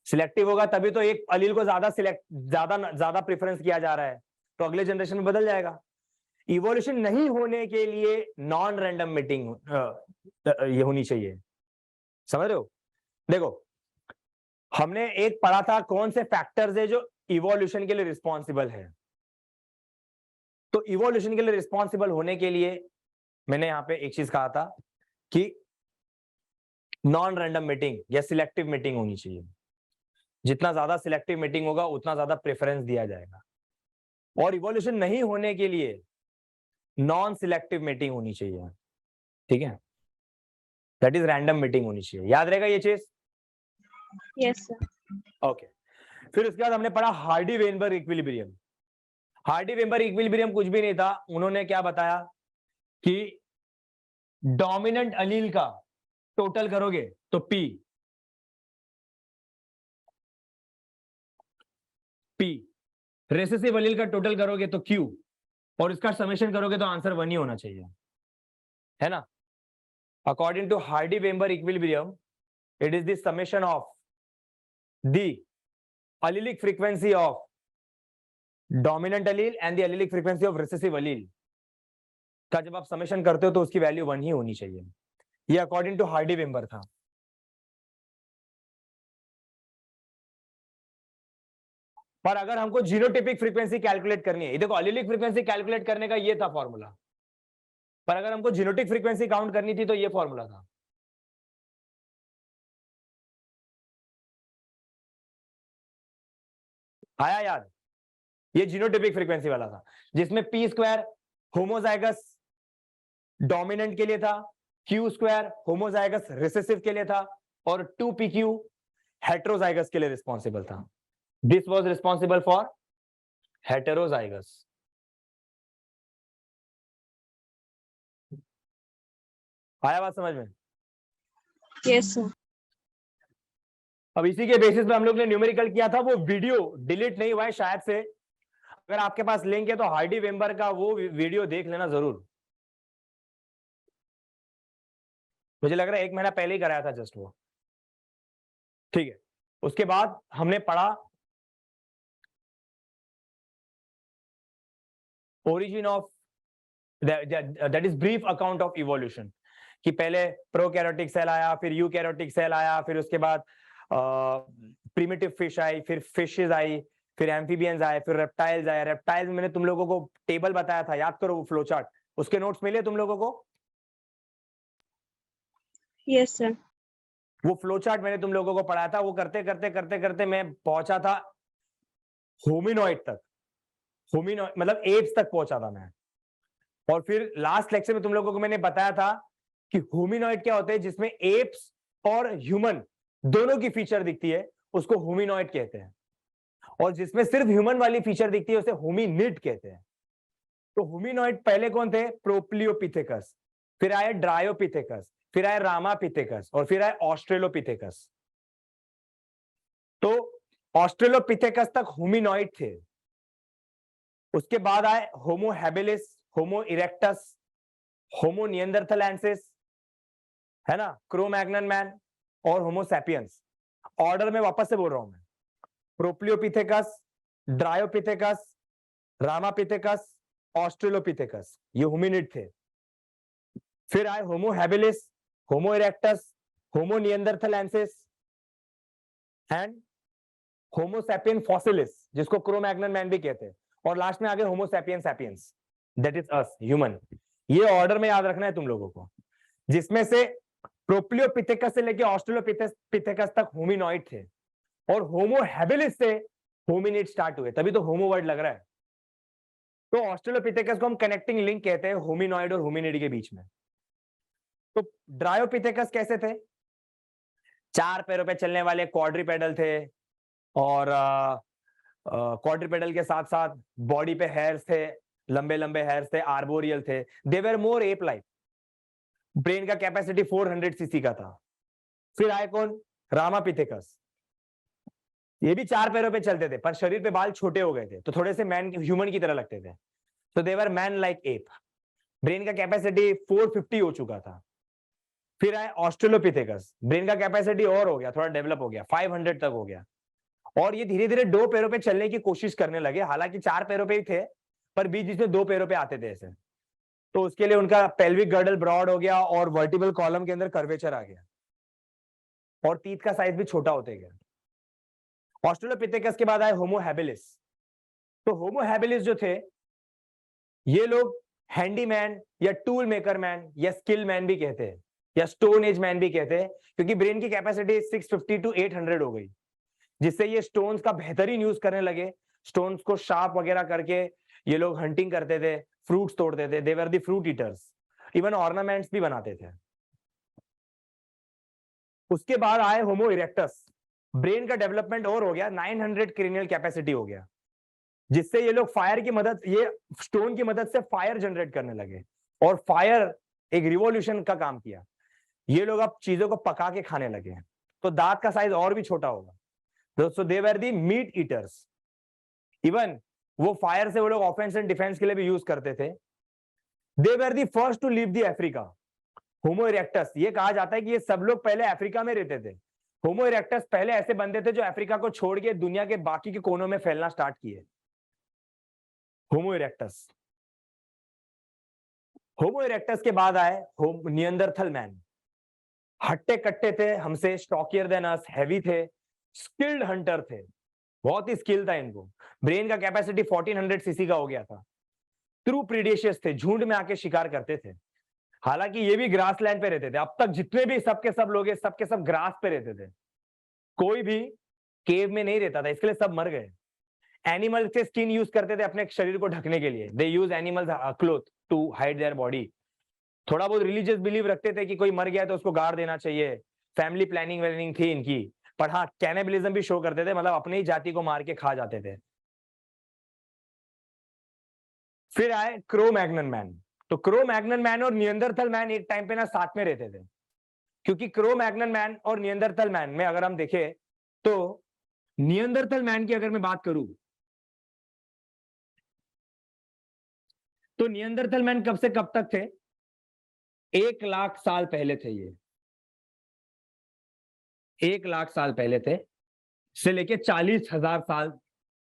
Selective होगा तभी तो एक अलील को ज्यादा प्रेफरेंस किया जा रहा है, तो अगले जनरेशन में बदल जाएगा। इवोल्यूशन नहीं होने के लिए नॉन रैंडम मीटिंग ये होनी चाहिए, समझ रहे हो? देखो हमने एक पढ़ा था कौन से फैक्टर्स है जो इवोल्यूशन के लिए रिस्पॉन्सिबल है। तो इवोल्यूशन के लिए रिस्पॉन्सिबल होने के लिए मैंने यहां पे एक चीज कहा था कि नॉन रैंडम मीटिंग या सिलेक्टिव मीटिंग होनी चाहिए। जितना ज्यादा सिलेक्टिव मीटिंग होगा उतना ज्यादा प्रेफरेंस दिया जाएगा। और इवोल्यूशन नहीं होने के लिए नॉन सिलेक्टिव मीटिंग होनी चाहिए, ठीक है, दैट इज रैंडम मीटिंग होनी चाहिए। याद रहेगा ये चीज?
Yes sir.
ओके। फिर उसके बाद हमने पढ़ा हार्डी-वेनबर्ग इक्विलिब्रियम। हार्डी-वेनबर्ग इक्विलिब्रियम कुछ भी नहीं था, उन्होंने क्या बताया कि डोमिनेंट अलील का टोटल करोगे तो P रेसेसिव अलील का टोटल करोगे तो Q, और इसका समेशन करोगे तो आंसर 1 ही होना चाहिए, है ना? According to Hardy Weinberg equilibrium, it is the summation of the allelic frequency of dominant allele and the allelic frequency of recessive allele का जब आप समेशन करते हो तो उसकी वैल्यू 1 ही होनी चाहिए। ये अकॉर्डिंग टू हार्डी-वेनबर्ग था। पर अगर हमको जीनोटाइपिक फ्रीक्वेंसी कैलकुलेट करनी है, देखो एलिलिक फ्रीक्वेंसी कैलकुलेट करने का ये था फॉर्मूला, पर अगर हमको जीनोटिक फ्रीक्वेंसी काउंट करनी थी तो ये फॉर्मूला था। आया याद? ये जीनोटाइपिक फ्रीक्वेंसी वाला था जिसमें पी स्क्वायर होमोजाइगस डोमिनेंट के लिए था, क्यू स्क्वायर होमोजाइगस रिसेसिव के लिए था, और 2pq हेटेरोजाइगस के लिए रिस्पॉन्सिबल था। This was responsible for heterozygous. आया बात समझ में?
Yes sir.
अब इसी के बेसिस पे हम लोग ने न्यूमेरिकल किया था, वो वीडियो डिलीट नहीं हुआ है शायद से। अगर आपके पास लिंक है तो हार्डी-वेनबर्ग का वो वीडियो देख लेना जरूर। मुझे लग रहा है 1 महीना पहले ही कराया था जस्ट वो, ठीक है। उसके बाद हमने पढ़ा origin of, that is brief account of evolution, कि पहले प्रोकैरियोटिक सेल आया, फिर यूकैरियोटिक सेल आया, फिर उसके बाद प्रिमिटिव फिश आई, फिर फिशेस आई, फिर एम्फीबियंस आए, फिर रेप्टाइल्स आए। रेप्टाइल्स में मैंने तुम लोगों को टेबल बताया था, याद करो वो फ्लो चार्ट, उसके नोट्स मिले तुम लोगों को?
Yes sir.
वो फ्लो चार्ट मैंने तुम लोगों को पढ़ाया था। वो करते करते करते करते मैं पहुंचा था होमिनॉइड तक, होमिनॉइड मतलब एप्स तक पहुंचा था मैं। और फिर लास्ट लेक्चर में तुम लोगों को मैंने बताया था कि होमिनॉइड क्या होते हैं, जिसमें एप्स और ह्यूमन दोनों की फीचर दिखती है, उसको होमिनॉइड कहते हैं, और जिसमें सिर्फ ह्यूमन वाली फीचर दिखती है उसे होमिनिड कहते हैं। तो होमिनॉइड पहले कौन थे? प्रोप्लियोपिथेकस, फिर आए ड्रायोपिथेकस, फिर आए रामापिथेकस, और फिर आए ऑस्ट्रेलोपिथेकस। तो ऑस्ट्रेलोपिथेकस तक होमिनॉइड थे। उसके बाद आए Homo habilis, Homo erectus, Homo निएंडरथालेंसिस, है ना, क्रो-मैग्नन मैन और होमो सैपियंस। ऑर्डर में वापस से बोल रहा हूं मैं, प्रोप्लियोपिथेकस, ड्रायोपिथेकस, रामापिथेकस, ऑस्ट्रेलोपिथेकस, ये होमिनिड थे। फिर आए Homo habilis, Homo erectus, Homo neanderthalensis and Homo sapien fossilis, जिसको क्रो-मैग्नन मैन भी कहते हैं, और लास्ट में आ गए Homo sapien sapiens, that is us, human. ये ऑर्डर में याद रखना है तुम लोगों को, जिसमें से प्रोप्लियोपिथेकस से लेके ऑस्ट्रेलोपिथेकस तक होमिनॉइड थे, और होमो हैबिलिस से होमिनिड स्टार्ट हुए, तभी तो होमो वर्ड लग रहा है। तो ऑस्ट्रेलोपिथेकस को हम कनेक्टिंग लिंक कहते हैं होमिनॉइड और होमिनिड के बीच में। तो ड्रायोपिथेकस कैसे थे? 4 पैरों पे चलने वाले क्वाड्रीपेडल थे, और क्वाड्रीपेडल के साथ साथ बॉडी पे हेयर्स थे, लंबे लंबे हेयर्स थे, आर्बोरियल थे। They were more ape like. Brain का कैपेसिटी 400 सीसी का था। फिर आए कौन? रामापिथेकस। ये भी 4 पैरों पे चलते थे, पर शरीर पे बाल छोटे हो गए थे, तो थोड़े से मैन ह्यूमन की तरह लगते थे। तो दे वर मैन लाइक एप। ब्रेन का कैपेसिटी 450 हो चुका था। फिर आए ऑस्ट्रेलोपिथेकस, ब्रेन का कैपेसिटी और हो गया, थोड़ा डेवलप हो गया, 500 तक हो गया, और ये धीरे धीरे 2 पैरों पे चलने की कोशिश करने लगे। हालांकि 4 पैरों पे ही थे, पर बीच बीच में 2 पैरों पे आते थे ऐसे, तो उसके लिए उनका पेल्विक गर्डल ब्रॉड हो गया और वर्टिबल कॉलम के अंदर कर्वेचर आ गया और टीथ का साइज भी छोटा होते गया। ऑस्ट्रेलोपिथेकस के बाद आए होमो हैबिलिस। तो होमो हैबिलिस जो थे ये लोग हैंडीमैन या टूल मेकर मैन या स्किल मैन भी कहते हैं या स्टोन एज मैन भी कहते हैं, क्योंकि ब्रेन की कैपेसिटी 650 टू 800 हो गई, जिससे ये स्टोन्स का बेहतरीन यूज करने लगे। स्टोन्स को शार्प वगैरह करके ये लोग हंटिंग करते थे, फ्रूट्स तोड़ते थे, they were the fruit eaters, even ornaments भी बनाते थे। उसके बाद आए होमो इरेक्टस। ब्रेन का डेवलपमेंट और हो गया, 900 क्रेनियल कैपेसिटी हो गया, जिससे ये लोग फायर की मदद, ये स्टोन की मदद से फायर जनरेट करने लगे और फायर एक रिवॉल्यूशन का काम किया। ये लोग अब चीजों को पका के खाने लगे, तो दांत का साइज और भी छोटा होगा। दोस्तों दे were the meet eaters. Even वो फायर से वो लोग ऑफेंस एंड डिफेंस के लिए भी यूज करते थे। They were the first to leave the Africa. Homo erectus, ये कहा जाता है कि ये सब लोग पहले अफ्रीका में रहते थे। होमो इरेक्टस पहले ऐसे बंदे थे जो अफ्रीका को छोड़ के दुनिया के बाकी के कोनों में फैलना स्टार्ट किए। होमो इरेक्टस। होमो इरेक्टस के बाद आए नियंदरथल मैन। हट्टे कट्टे थे, हमसे स्टॉकियर देन अस, हैवी थे, स्किल्ड हंटर थे, बहुत ही स्किल था इनको। ब्रेन का कैपेसिटी 1400 सीसी का हो गया था। ट्रू प्रीडेशियस थे, झुंड में आके शिकार करते थे। हालांकि ये भी ग्रास लैंड पे रहते थे। अब तक जितने भी सबके सब लोग सबके सब ग्रास पे रहते थे, कोई भी केव में नहीं रहता था, इसके लिए सब मर गए। एनिमल से स्किन यूज करते थे अपने शरीर को ढकने के लिए। They use animal cloth to hide their body. थोड़ा बहुत रिलीजियस बिलीव रखते थे कि कोई मर गया तो उसको गाड़ देना चाहिए। फैमिली प्लानिंग व्लानिंग थी इनकी। पर हाँ, कैनिबलिज्म भी शो करते थे, मतलब अपनी ही जाति को मार के खा जाते थे। फिर आए क्रो मैग्नन मैन। तो क्रो मैग्नन मैन और नियंदरथल मैन एक टाइम पे ना साथ में रहते थे, क्योंकि क्रो मैग्नन मैन और नियंदरथल मैन में अगर हम देखें तो नियंदरथल मैन की अगर मैं बात करूं तो नियंदरथल मैन कब से कब तक थे? 1 लाख साल पहले थे। ये 1 लाख साल पहले थे से लेके 40,000 साल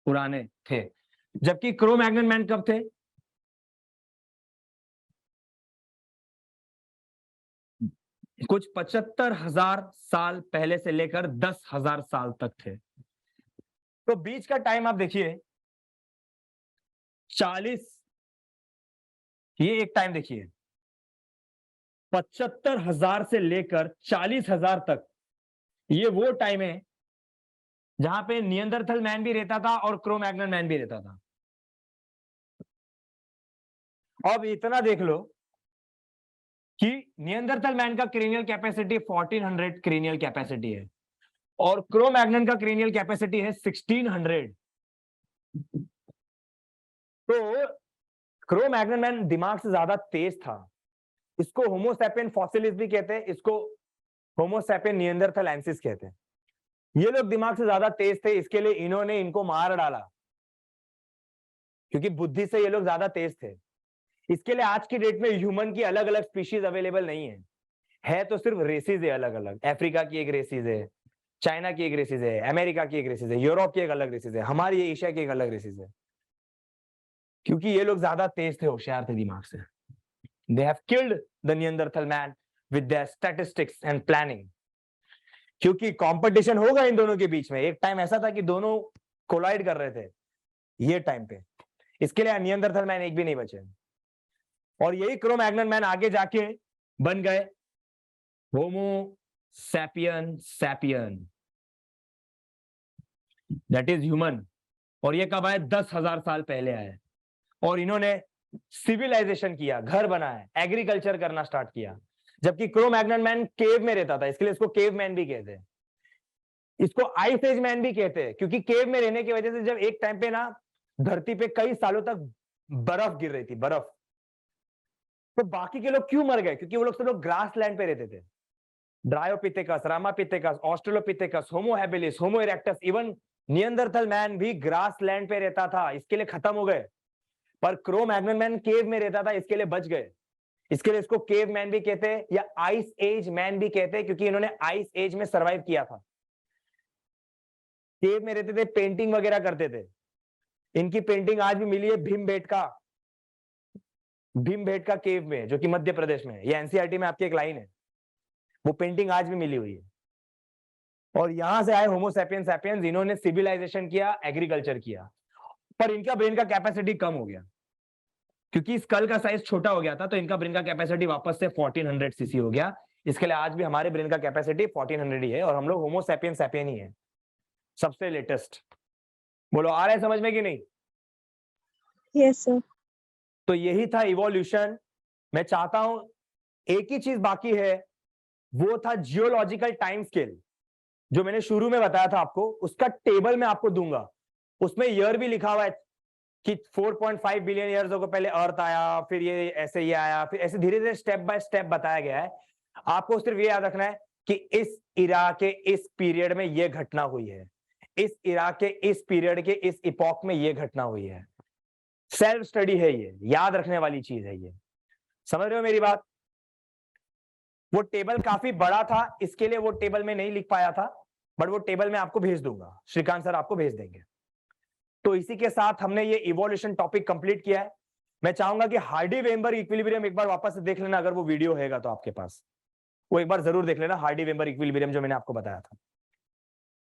पुराने थे। जबकि क्रो मैग्नन मैन कब थे? कुछ 75,000 साल पहले से लेकर 10,000 साल तक थे। तो बीच का टाइम आप देखिए 40, ये एक टाइम देखिए 75,000 से लेकर 40,000 तक, ये वो टाइम है जहां पे नियंदरथल मैन भी रहता था और क्रो मैग्नन मैन भी रहता था। अब इतना देख लो कि नियंदरथल मैन का क्रेनियल कैपेसिटी 1400 क्रेनियल कैपेसिटी है और क्रो मैग्नन का क्रेनियल कैपेसिटी है 1600। तो क्रो मैग्नन मैन दिमाग से ज्यादा तेज था। इसको होमो सैपियन फॉसिलिस भी कहते हैं, इसको होमो सैपियन नियंदरथलेंसिस कहते हैं। ये लोग दिमाग से ज्यादा तेज थे, इसके लिए इन्होंने इनको मार डाला, क्योंकि बुद्धि से ये लोग ज्यादा तेज थे। इसके लिए आज की डेट में ह्यूमन की अलग अलग स्पीशीज अवेलेबल नहीं है तो सिर्फ रेसिस है अलग अलग। अफ्रीका की एक रेसिस है, चाइना की एक रेसिस है, अमेरिका की एक रेसिस है, यूरोप की एक अलग रेसिस है, हमारी एशिया की एक अलग रेसिस है, क्योंकि ये लोग ज्यादा तेज थे, होशियार थे दिमाग से। They have killed the Neanderthal man with their statistics and planning. क्योंकि कंपटीशन होगा इन दोनों के बीच में। एक टाइम ऐसा था कि दोनों कोलाइड कर रहे थे ये टाइम पे, इसके लिए नियंदरथल मैन एक भी नहीं बचे। और यही क्रो मैग्नन मैन आगे जाके बन गए Homo sapien sapien, that is human. और ये कब आए? 10,000 साल पहले आए और इन्होंने सिविलाइजेशन किया, घर बनाया, एग्रीकल्चर करना स्टार्ट किया। जबकि क्रो मैग्नन मैन केव में रहता था, इसके लिए इसको केव मैन भी कहते हैं। इसको आइस एज मैन भी कहते हैं, क्योंकि केव में रहने की वजह से जब एक टाइम पे ना धरती पे कई सालों तक बर्फ गिर रही थी, बर्फ, तो बाकी के लोग क्यों मर गए? क्योंकि वो लोग सब लोग ग्रास लैंड पे रहते थे। ड्रायोपिथेकस, रामापिथेकस, ऑस्ट्रेलोपिथेकस, होमो habilis, Homo erectus, even नियंदरथल man भी ग्रास लैंड पे रहता था, इसके लिए खत्म हो गए। पर क्रो मैग्नन मैन केव में रहता था, इसके लिए बच गए। इसके लिए इसको केव मैन भी कहते हैं या आइस एज मैन भी कहते हैं, क्योंकि इन्होंने आइस एज में सरवाइव किया था। केव में रहते थे, पेंटिंग वगैरह करते थे। इनकी पेंटिंग आज भी मिली है भीमबेटका भीमबेटका केव में, जो कि मध्य प्रदेश में है। ये एनसीईआरटी में आपकी एक लाइन है, वो पेंटिंग आज भी मिली हुई है। और यहां से आए होमो सैपियंस सैपियंस, इन्होंने सिविलाइजेशन किया, एग्रीकल्चर किया, पर इनका ब्रेन का कैपेसिटी कम हो गया क्योंकि स्कल का साइज छोटा हो गया था, तो इनका ब्रेन का कैपेसिटी वापस से 1400 सीसी हो गया। इसके लिए आज भी हमारे ब्रेन का कैपेसिटी 1400 ही है और हम लोग होमो सैपियन सैपियन ही है, सबसे लेटेस्ट। बोलो आ रहा है समझ में कि नहीं?
Yes sir.
तो यही था इवोल्यूशन। मैं चाहता हूं, एक ही चीज बाकी है, वो था जियोलॉजिकल टाइम स्केल, जो मैंने शुरू में बताया था आपको, उसका टेबल मैं आपको दूंगा। उसमें ईयर भी लिखा हुआ है कि 4.5 बिलियन ईयर्स को पहले अर्थ आया, फिर ये आया, फिर ऐसे धीरे धीरे स्टेप बाय स्टेप बताया गया है। आपको सिर्फ ये याद रखना है कि इस इरा के इस पीरियड में ये घटना हुई है, इस इरा के इस पीरियड के इस इपॉक में ये घटना हुई है। सेल्फ स्टडी है, ये याद रखने वाली चीज है। ये समझ रहे हो मेरी बात? वो टेबल काफी बड़ा था, इसके लिए वो टेबल में नहीं लिख पाया था, बट वो टेबल मैं आपको भेज दूंगा, श्रीकांत सर आपको भेज देंगे। तो इसी के साथ हमने ये इवोल्यूशन टॉपिक कंप्लीट किया है। मैं चाहूंगा कि हार्डी-वेइनबर्ग इक्विलिब्रियम एक बार वापस से देख लेना, अगर वो वीडियो होगा तो आपके पास, वो एक बार जरूर देख लेना, हार्डी-वेइनबर्ग इक्विलिब्रियम जो मैंने आपको बताया था।